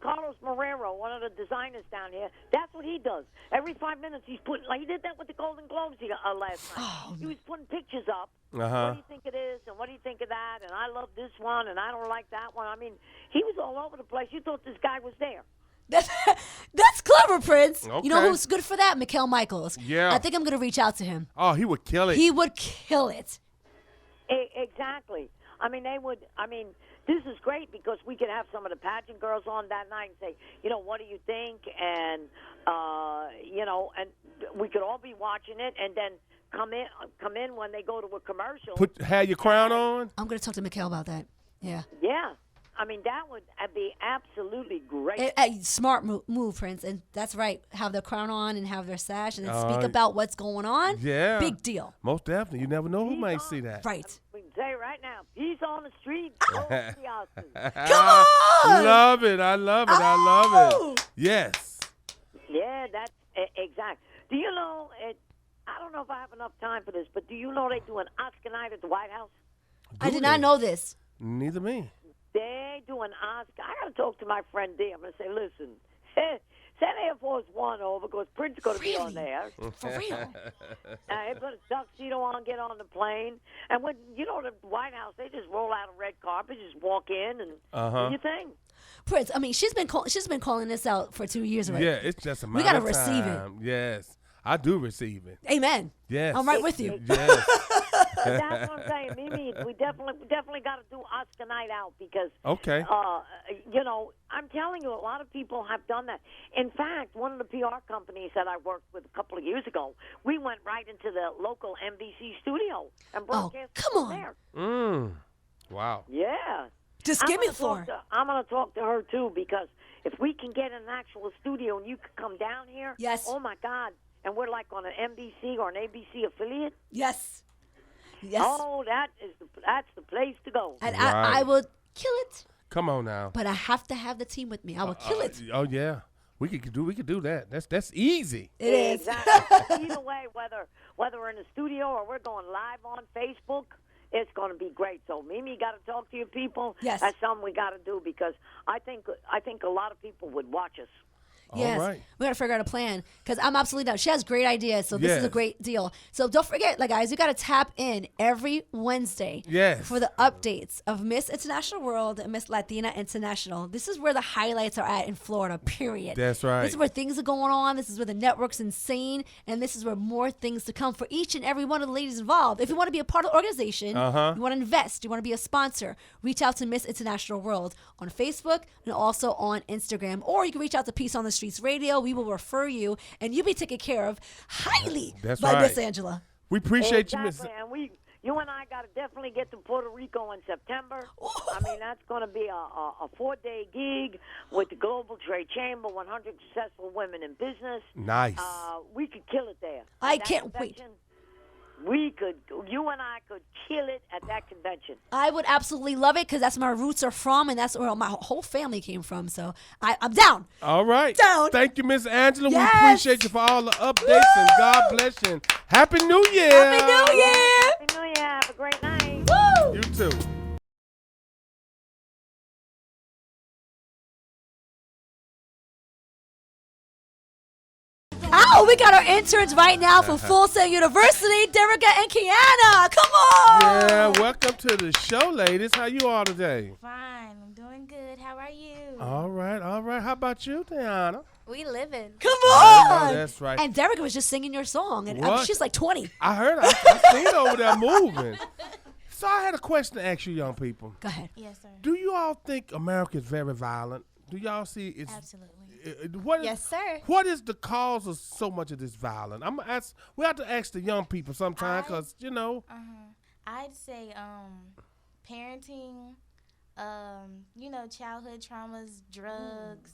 Carlos Marrero, one of the designers down here, that's what he does. Every 5 minutes he's putting, he did that with the Golden Globes last night. He was putting pictures up. Uh-huh. What do you think it is, and what do you think of that, and I love this one, and I don't like that one. I mean, he was all over the place. You thought this guy was there. That's clever, Prince. You know Okay. who's good for that? Mikhail Michaels. Yeah. I think I'm going to reach out to him. Oh, he would kill it. He would kill it. Exactly. I mean, this is great because we could have some of the pageant girls on that night and say, what do you think? And, and we could all be watching it and then come in when they go to a commercial. Have your crown on? I'm going to talk to Mikhail about that. Yeah. Yeah. I mean, that would be absolutely great. Smart move, Prince. And that's right. Have their crown on and have their sash and then speak about what's going on. Yeah. Big deal. Most definitely. You never know who might see that. Right. We can say right now, he's on the street. Go to the Oscars. Come on! Love it. I love it. I love Oh! it. Yes. Yeah, that's exact. Do you know it? I don't know if I have enough time for this, but do you know they do an Oscar night at the White House? I did not know this. Neither me. They do an Oscar. I got to talk to my friend D. I'm going to say, listen, say Send Air Force One over because Prince's going to be on there. For real. They put a tuxedo on, get on the plane, and when the White House, they just roll out a red carpet, just walk in and do your thing. Prince, I mean, she's been calling this out for 2 years already. Yeah, it's just a matter We gotta of receive time. Yes, I do receive it. Amen. Yes. I'm right with you. Yes. That's what I'm saying, Mimi. We definitely got to do Oscar night out because, Okay. I'm telling you, a lot of people have done that. In fact, one of the PR companies that I worked with a couple of years ago, we went right into the local NBC studio and broadcast come from on. there. Wow. Yeah. Just give me the floor. I'm going to talk to her, too, because if we can get an actual studio and you could come down here, Yes. oh, my God, and we're like on an NBC or an ABC affiliate, Yes. Yes. oh, that's the place to go. And Right. I will kill it, Come on now. but I have to have the team with me. I will kill it. Oh yeah. We could do that. That's easy. It is. Exactly. Either way, whether we're in the studio or we're going live on Facebook, it's going to be great. So Mimi, got to talk to your people. Yes. That's something we got to do because I think a lot of people would watch us. Yes. All right. We got to figure out a plan because I'm absolutely down. She has great ideas, so this is a Yes. great deal. So don't forget, guys, you got to tap in every Wednesday Yes. for the updates of Miss International World and Miss Latina International. This is where the highlights are at in Florida, period. That's right. This is where things are going on. This is where the network's insane, and this is where more things to come for each and every one of the ladies involved. If you want to be a part of the organization, you want to invest, you want to be a sponsor, reach out to Miss International World on Facebook and also on Instagram, or you can reach out to Peace on the Streets Radio. We will refer you, and you'll be taken care of highly That's by right. Miss Angela. We appreciate you, Exactly. Miss. And you and I got to definitely get to Puerto Rico in September. I mean, that's going to be a 4-day gig with the Global Trade Chamber, 100 successful women in business. Nice. We could kill it there. I At that can't wait. convention, you and I could kill it at that convention. I would absolutely love it because that's where my roots are from, and that's where my whole family came from. So I'm down. All right. Down. Thank you, Miss Angela. Yes. We appreciate you for all the updates, and God bless you. And Happy New Year. Happy New Year! Happy New Year. Have a great night. Woo! You too. Oh, we got our interns right now from Full Sail University, Derica and Kiana. Come on! Yeah, welcome to the show, ladies. How you all today? Fine, I'm doing good. How are you? All right, all right. How about you, Diana? We living. Come I know on! that's right. And Derica was just singing your song, and What? she's like 20. I heard. I seen her over there moving. So I had a question to ask you, young people. Go ahead. Yes, sir. Do you all think America is very violent? Do y'all see it's Absolutely. what is, Yes, sir. What is the cause of so much of this violence? I'm gonna ask. We have to ask the young people sometimes, cause I'd say parenting, childhood traumas, drugs.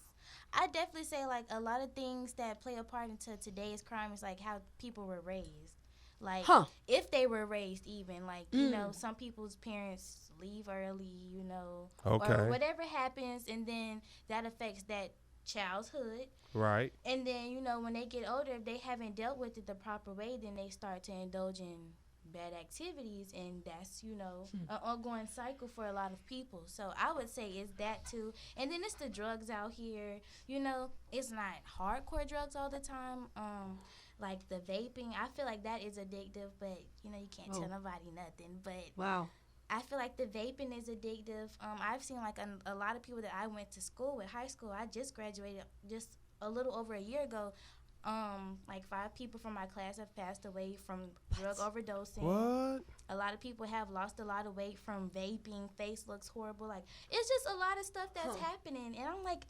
I definitely say like a lot of things that play a part into today's crime is like how people were raised. Like if they were raised even like, some people's parents leave early, Okay. or whatever happens, and then that affects that childhood. right. And then, when they get older, if they haven't dealt with it the proper way, then they start to indulge in bad activities, and that's, an ongoing cycle for a lot of people. So I would say it's that too. And then it's the drugs out here. It's not hardcore drugs all the time. Like the vaping, I feel like that is addictive, but, you can't tell nobody nothing. But Wow. I feel like the vaping is addictive. I've seen like a lot of people that I went to school with, high school. I just graduated just a little over a year ago. Like 5 people from my class have passed away from drug overdosing. What? A lot of people have lost a lot of weight from vaping. Face looks horrible. Like it's just a lot of stuff that's happening, and I'm like,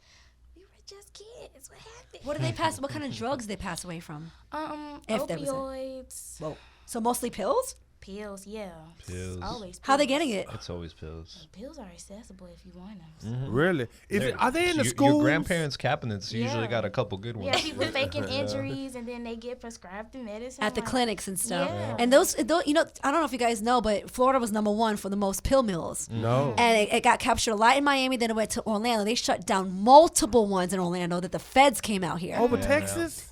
we were just kids. What happened? What do they pass? What kind of drugs they pass away from? If there was a- Opioids, Whoa. So mostly pills? pills. Yeah, Pills. It's always. How are they pills. getting it? It's always pills. Pills are accessible if you want them. So. Really? Are they in the Your schools? grandparents' cabinets usually Yeah. got a couple good ones. Yeah, people faking injuries and then they get prescribed the medicine At the like- clinics and stuff. Yeah. And those, I don't know if you guys know, but Florida was #1 for the most pill mills. No. And it got captured a lot in Miami, then it went to Orlando. They shut down multiple ones in Orlando that the feds came out here. Over Texas?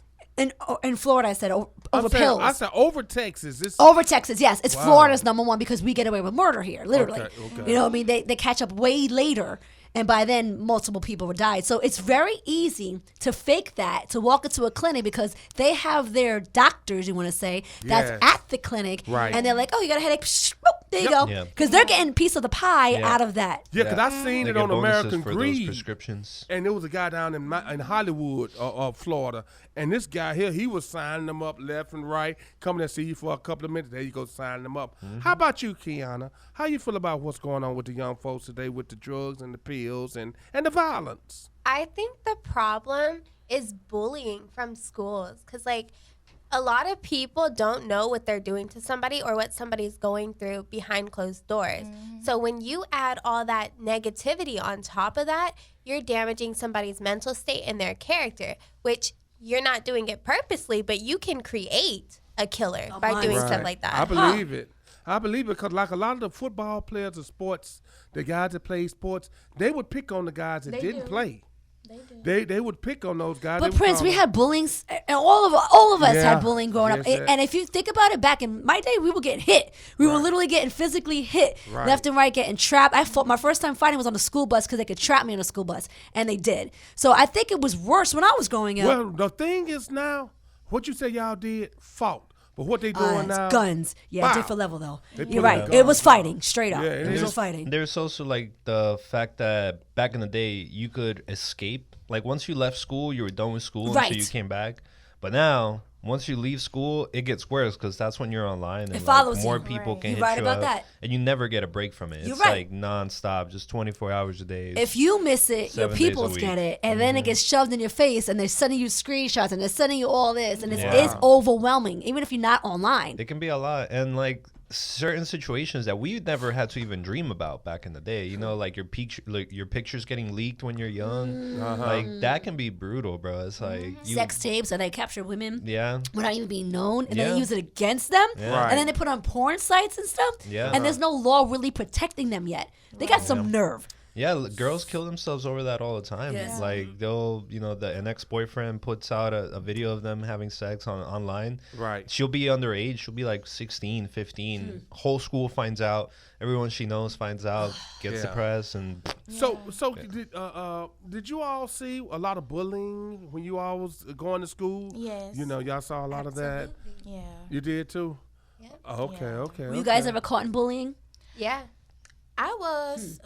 In Florida, I said over I pills. said over Texas. It's, Over Texas, yes. It's Wow. Florida's #1 because we get away with murder here, literally. Okay. You know what I mean? They catch up way later. And by then, multiple people were died. So it's very easy to fake that, to walk into a clinic because they have their doctors, you want to say, that's Yes. at the clinic. Right. And they're like, oh, you got a headache. Psh, boop, there you go. Yeah. Because they're getting a piece of the pie Yeah. out of that. Yeah, because I seen They it get on bonuses American for those Greed. prescriptions. And there was a guy down in Hollywood, Florida, and this guy here, he was signing them up left and right, coming to see you for a couple of minutes. There you go, signing them up. How about you, Kiana? How you feel about what's going on with the young folks today with the drugs and the pills and the violence? I think the problem is bullying from schools because, like, a lot of people don't know what they're doing to somebody or what somebody's going through behind closed doors. So when you add all that negativity on top of that, you're damaging somebody's mental state and their character, which you're not doing it purposely, but you can create a killer by doing stuff like that. I believe it. I believe it because, like, a lot of the football players of sports, the guys that play sports, they would pick on the guys that didn't play. They would pick on those guys. But They would Prince, call we them- had bullying, and all of us Yeah. had bullying growing up. Yes, And if you think about it, back in my day, we were getting hit. We were literally getting physically hit, Right. left and right, getting trapped. I fought. My first time fighting was on the school bus because they could trap me on a school bus, and they did. So I think it was worse when I was growing up. Well, the thing is now, what you say y'all did, fought. But what they doing It's now? guns. Yeah, Wow. different level though. They You're put right. guns It was on. fighting, straight up. Yeah, it it was is. fighting. There's also like the fact that back in the day you could escape. Like once you left school, you were done with school Right. until you came back. But now, once you leave school, it gets worse because that's when you're online and It follows more you. people Right. can You're hit right you about up, that. and you never get a break from it. You're It's right. like nonstop, just 24 hours a day. If you miss it, your 7 days a peoples week. get it, and then it gets shoved in your face, and they're sending you screenshots, and they're sending you all this, and it's, Yeah. it's overwhelming, even if you're not online. It can be a lot, and like certain situations that we never had to even dream about back in the day. You know, like your pictures getting leaked when you're young. Like that can be brutal, bro. It's like you, Sex tapes, and they capture women yeah, without even being known, and Yeah. then use it against them, Yeah. Right. and then they put on porn sites and stuff, Yeah. and there's no law really protecting them yet. They got some nerve. yeah. Girls kill themselves over that all the time. Yes. Like they'll, an ex-boyfriend puts out a video of them having sex online. Right. She'll be underage. She'll be like 16, 15. Hmm. Whole school finds out. Everyone she knows finds out. Gets Yeah. depressed and So did you all see a lot of bullying when you all was going to school? Yes. You know, y'all saw a lot of that. Yeah. You did too? Yeah. Okay, Yeah. okay. Were you guys ever caught in bullying? Yeah. I was.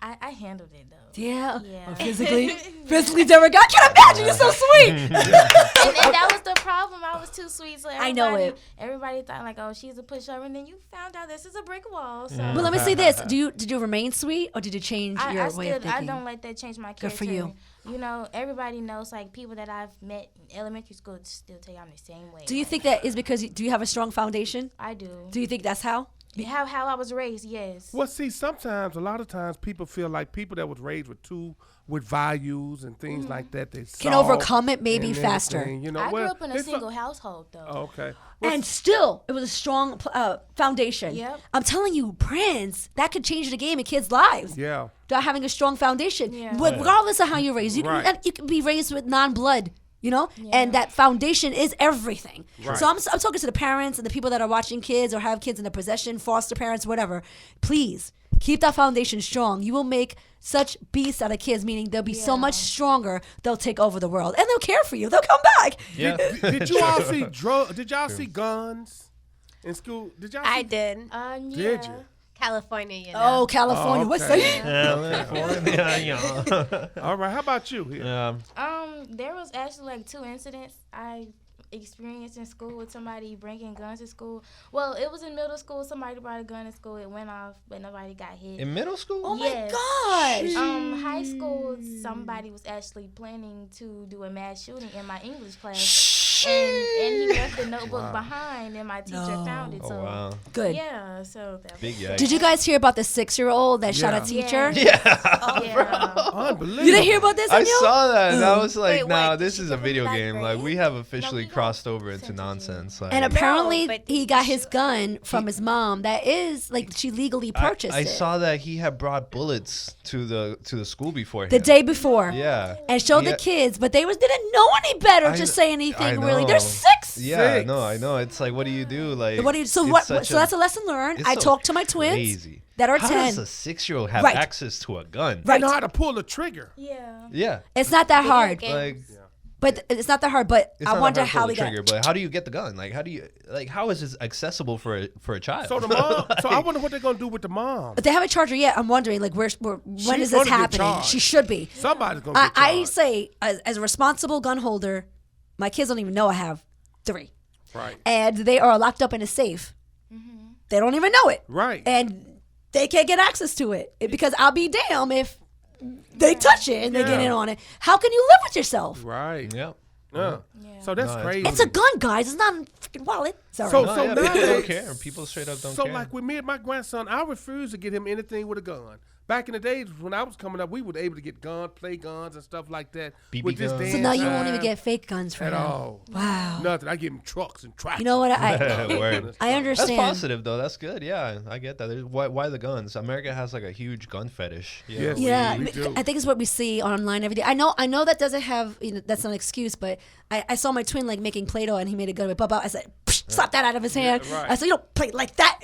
I handled it though. Yeah. Yeah. Or physically, Derek. I can't imagine. You're so sweet. and that was the problem. I was too sweet. So I know it. Everybody thought like, oh, she's a pushover, and then you found out this is a brick wall. So Well, let me say this: did you remain sweet, or did you change your way of thinking? I don't let that change my character. Good for you. You know, everybody knows like people that I've met in elementary school still tell you I'm the same way. Do you Like, think that is because do you have a strong foundation? I do? Do you think that's how? How I was raised? Yes. Well, see, a lot of times, people feel like people that was raised with values and things like that, they Can soft overcome it maybe and faster. everything, You know, I grew well, up in a it's single household though. Oh, okay. And still, it was a strong foundation. Yep. I'm telling you, Prince, that could change the game in kids' lives. Yeah. Having a strong foundation, Yeah. regardless of how you're raised. You Right. can you can be raised with non-blood. And that foundation is everything. Right. So I'm talking to the parents and the people that are watching kids or have kids in their possession, foster parents, whatever. Please keep that foundation strong. You will make such beasts out of kids, meaning they'll be so much stronger. They'll take over the world and they'll care for you. They'll come back. yeah. Did you all see Did y'all see guns in school? Did y'all? See I did. Yeah. Did you? California, you know. Oh, California. Oh, What's okay. that? yeah. All right. How about you? Here? There was actually like 2 incidents I experienced in school with somebody bringing guns to school. Well, it was in middle school. Somebody brought a gun to school. It went off, but nobody got hit. In middle school? Oh Yes. my gosh. High school, somebody was actually planning to do a mass shooting in my English class. And he left the notebook behind, and my teacher found it. Oh, So, wow. Good. yeah, so that Big yikes. Did you guys hear about the 6-year-old that shot a Yeah. teacher? yeah. Unbelievable. You didn't hear about this? I Danielle? saw that, and I was like, Wait, nah, what? this Did is she a come video from that game. Like, grade? we have officially we got crossed over into sent to nonsense. Like, And apparently, but he got his gun from his mom. That is like she legally purchased I it saw that he had brought bullets to the school before the day before. Yeah. And showed Yeah. the kids, but they didn't know any better to say anything. I Really, they're know. 6. Yeah, Yikes. no, I know. It's like, what do you do? Like, What do you? So it's what? such So a- that's a lesson learned. it's I so talked to my twins crazy. that are How 10. does a 6-year-old have Right. access to a gun? Right. They know how to pull the trigger. Yeah. Yeah. It's not that hard. games. Like, But it's not that hard. But it's I not wonder hard to how pull they the got. trigger, but how do you get the gun? Like, how is this accessible for a child? So the mom. So I wonder what they're gonna do with the mom. But they haven't charged her yet. I'm wondering, like, when is She's this gonna get happening? charged. She should be. Somebody's gonna get I charged. say, as a responsible gun holder, my kids don't even know I have 3, Right. and they are locked up in a safe. They don't even know it, Right. and they can't get access to it because I'll be damn if they touch it and they get Yeah. in on it. How can you live with yourself? Right. Yeah. Yeah. So that's No, it's crazy. It's a gun, guys. It's not a freaking wallet. Sorry. So- No, yeah, people nowadays- don't care. People straight up don't So care. like with me and my grandson, I refuse to get him anything with a gun. Back in the days when I was coming up, we were able to get guns, play guns, and stuff like that. BB with this guns. day So and now you won't even time get fake guns for at him. all. Wow. Nothing. I give him trucks and tractors. You know what? Word. I understand. That's positive though. That's good. Yeah, I get that. Why the guns? America has like a huge gun fetish. Yes. Yeah, We do. I think it's what we see online every day. I know that doesn't have, that's not an excuse, but I saw my twin like making Play-Doh and he made a gun with Bubba. I said, slap that out of his hand. right. I said, you don't play like that.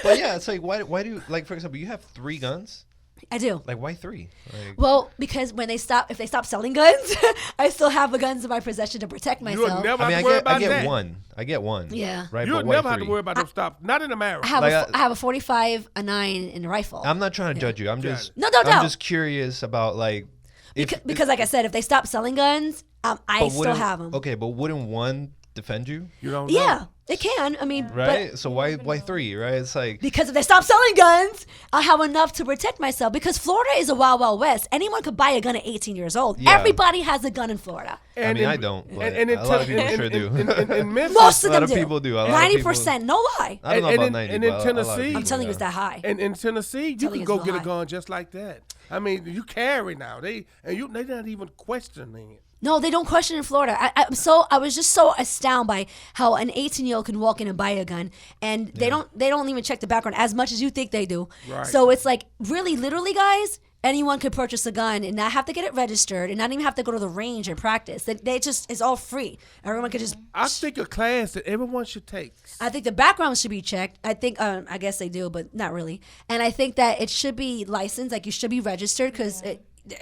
But yeah, it's like why do you, like, for example, you have 3 guns? I do. Like, why 3? Like, Well, because if they stop selling guns, I still have the guns in my possession to protect You'll myself. never I mean, have to worry I about get that. one. I get one. Yeah. Right. You'll but why never have to 3? worry about them stop. Not in America. I have a 45, a 9, and a rifle. I'm not trying to judge you. I'm Got just it. No, no, I'm no. just curious about like because like I said, if they stop selling guns, I but still wouldn't- have them. Okay, but wouldn't one defend you? You don't know. Yeah, it can. I mean, Right. but So why 3? Right. It's like because if they stop selling guns, I'll have enough to protect myself. Because Florida is a wild, wild west. Anyone could buy a gun at 18 years old. Yeah. Everybody has a gun in Florida. I mean, I don't, but a lot of people sure do. In Memphis, Most of A lot them of do. people do. A lot of people- 90%, no lie. I don't know And about in- 90. and in but a lot of Tennessee- people, I'm telling you, it's yeah. that high. in Tennessee, you Telling can you go it's get a high. gun just like that. I mean, you carry now. They're not even questioning it. No, they don't question in Florida. I was just so astounded by how an 18-year-old can walk in and buy a gun, and they don't even check the background as much as you think they do. Right. So it's like really, literally, guys, anyone could purchase a gun and not have to get it registered and not even have to go to the range and practice. It's all free. Everyone could just. I think a class that everyone should take. I think the background should be checked. I think, I guess they do, but not really. And I think that it should be licensed, like you should be registered because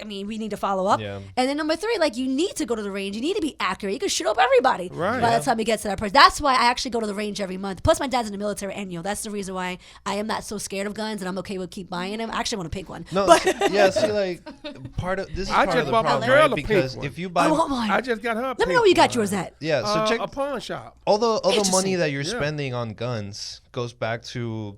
we need to follow up. Yeah. And then number 3, like you need to go to the range. You need to be accurate. You can shoot up everybody Right. by the time you get to that person. That's why I actually go to the range every month. Plus, my dad's in the military, and that's the reason why I am not so scared of guns, and I'm okay with keep buying them. I actually want a pink one. No, But yeah. See, like this is I part just of the bought my problem, girl right? a pink Because one. if you I buy, want mine. I just got her. Let me know where you got yours at. yeah. So check a pawn shop. all the money Interesting. that you're Yeah. spending on guns goes back to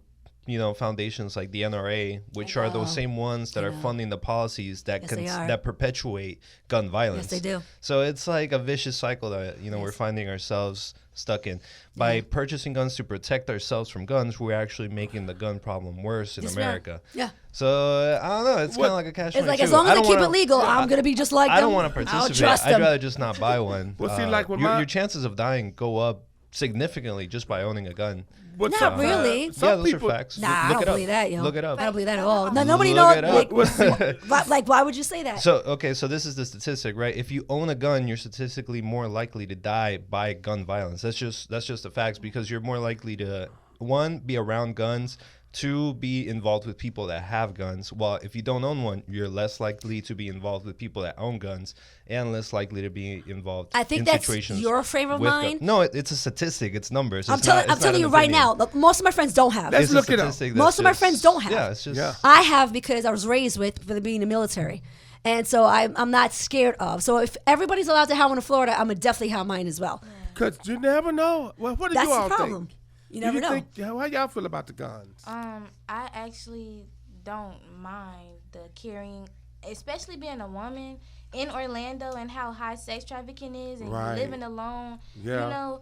foundations like the NRA, which are those same ones that are funding the policies that Yes, they are. that perpetuate gun violence. Yes, they do. So it's like a vicious cycle that we're finding ourselves stuck in. By purchasing guns to protect ourselves from guns, we're actually making the gun problem worse in Yes, we are. America. Yeah. So I don't know. It's kind of like a catch. It's like as long as they keep it legal, I'm going to be just like them. I don't want to I'll participate. trust I'd them. rather just not buy one. Well, see, like when your chances of dying go up significantly just by owning a gun. But Not sometimes- really. Some Yeah, those people, are facts. Nah, I Look don't it up. believe that, yo. Look it up. I don't believe that at all. No, nobody Look knows. it up. Like, why would you say that? So so this is the statistic, right? If you own a gun, you're statistically more likely to die by gun violence. That's just the facts, because you're more likely to, 1, be around guns, 2, be involved with people that have guns. Well, if you don't own one, you're less likely to be involved with people that own guns, and less likely to be involved. I think in that's situations your frame of with mind. No, it's a statistic. It's numbers. I'm It's not- telling it's not you an right opinion. now. Look, most of my friends don't have. Let's It's a look it up. statistic Most that's of my just- friends don't have. Yeah, it's just. Yeah. I have because I was raised with for being in the military. And so I'm not scared of. So if everybody's allowed to have one in Florida, I'm going to definitely have mine as well. Because you never know. Well, what do That's you all the problem. think? You never know. How y'all feel about the guns? I actually don't mind the carrying, especially being a woman in Orlando and how high sex trafficking is, and Right. living alone. Yeah. You know,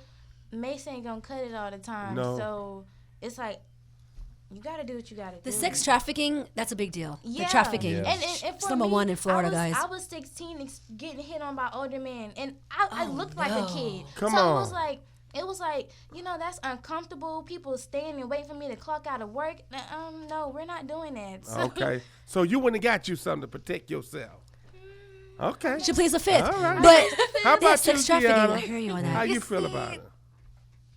Mace ain't gonna cut it all the time. No. So it's like you gotta do what you gotta do. The sex trafficking, that's a big deal. Yeah. The trafficking. Yeah. And It's for number me, one in Florida, I guys. was 16 getting hit on by older men, and I looked like a kid. Come so on. it was like, that's uncomfortable. People stand and wait for me to clock out of work. No, we're not doing that. So, Okay. So you wouldn't have got you something to protect yourself. Okay. She pleads the fifth. All right. But How about that's you, sex trafficking. Kiana? I hear you on How that. you feel about it?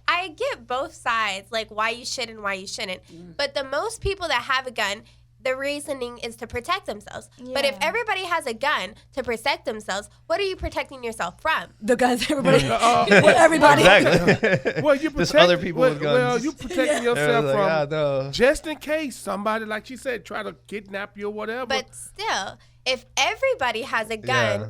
I get both sides, like why you should and why you shouldn't. But the most people that have a gun, the reasoning is to protect themselves. But if Yeah. everybody has a gun to protect themselves, what are you protecting yourself from? The guns, everybody. Everybody. Exactly. Well, you There's protect other people with guns. Well, you protecting yourself Like, from ah, no. just in case somebody, like she said, try to kidnap you or whatever. But still, if everybody has a gun, Yeah.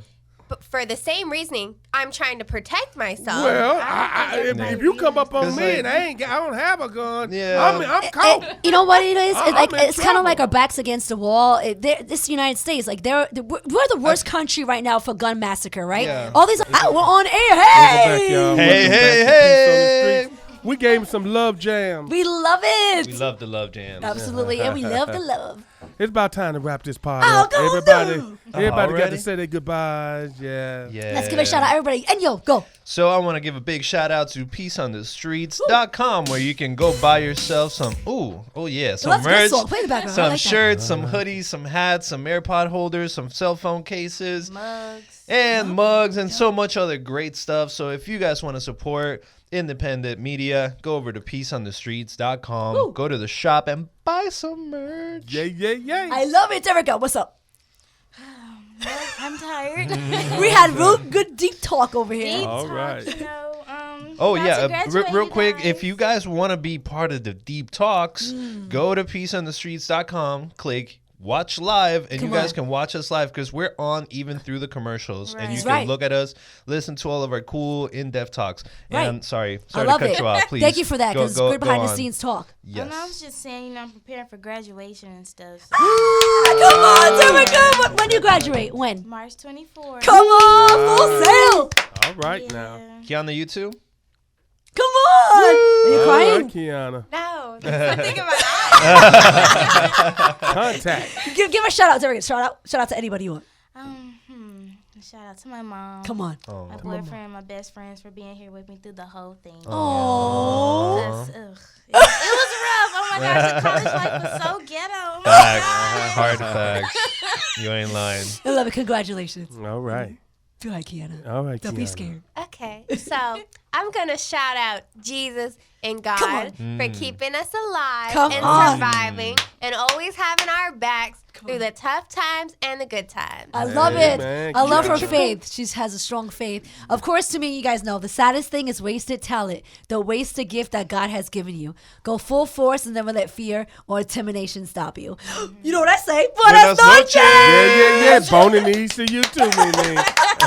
but for the same reasoning, I'm trying to protect myself. well, I think if you come up on 'Cause, me like- and I don't have a gun, Yeah. I'm caught. You know what it is? I'm Like in it's kind of trouble. like our backs against the wall. This United States, like we're the worst country right now for gun massacre, right? Yeah. All these we're on air. Welcome back, y'all. Hey, Welcome hey, back to Peace on the hey. Streets. We gave him some love jams. We love it. We love the love jams. Absolutely, and we love the love. It's about time to wrap this party Oh, up. go Everybody do. got to Already? say their goodbyes. Yeah. Yeah. Let's give a shout out, everybody. And yo, go. So I want to give a big shout out to peaceonthestreets.com where you can go buy yourself some some That's a good merch, song. Play the background. I some like that. shirts, some hoodies, some hats, some AirPod holders, some cell phone cases, Mugs. and mugs and so much other great stuff. So if you guys want to support independent media, go over to peaceonthestreets.com, Woo. go to the shop and buy some merch. Yeah. I love it. Erica, what's up? I'm tired. We had real good deep talk over here. Deep All talk, right. you know, Oh about yeah, to graduate, real you quick, guys. if you guys want to be part of the deep talks, go to peaceonthestreets.com, click watch live, and Come you guys on. can watch us live because we're on even through the commercials, and you Right. can Right. look at us, listen to all of our cool in-depth talks. Right. And sorry I to love cut it. you off. Please, Thank you for that, because it's Go- good go behind the on. scenes talk. Yes. And I was just saying, you know, I'm preparing for graduation and stuff. So Come on, Erica. When do you graduate? When? March 24th. Come on, full sail. All right now. Kiana, you too? Come on. Are you All crying? right, Kiana. No, that's one thing about eyes. Contact. Give a shout out to Erica. Shout out to anybody you want. Shout out to my mom. Come on. Oh. My boyfriend, my best friends for being here with me through the whole thing. Oh. 'Cause, it was rough. Oh my gosh, the college life was so ghetto. Oh my Facts. God. Hard facts. You ain't lying. I love it. Congratulations. All right. Go ahead, Kiana. All right, Don't be Kiana. scared. Okay, so I'm gonna shout out Jesus and God for keeping us alive Come and on. surviving and always having our backs through the tough times and the good times. I love it. Amen. I love her Kiana. faith. She has a strong faith. Of course, to me, you guys know the saddest thing is wasted talent, the wasted gift that God has given you. Go full force and never let fear or intimidation stop you. You know what I say? Buenas Buenas noches. noches. Yeah. Bone and knees to you too, Mimi.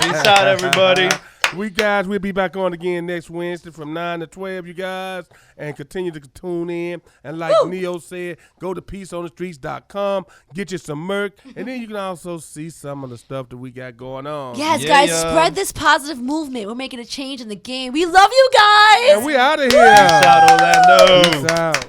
Peace out, everybody. We'll be back on again next Wednesday from 9 to 12, you guys. And continue to tune in. And like Neo said, go to peaceonthestreets.com, get you some merch, and then you can also see some of the stuff that we got going on. Yes, Yeah, guys, yeah. spread this positive movement. We're making a change in the game. We love you guys. And we out of here. Peace out, Orlando. Peace out.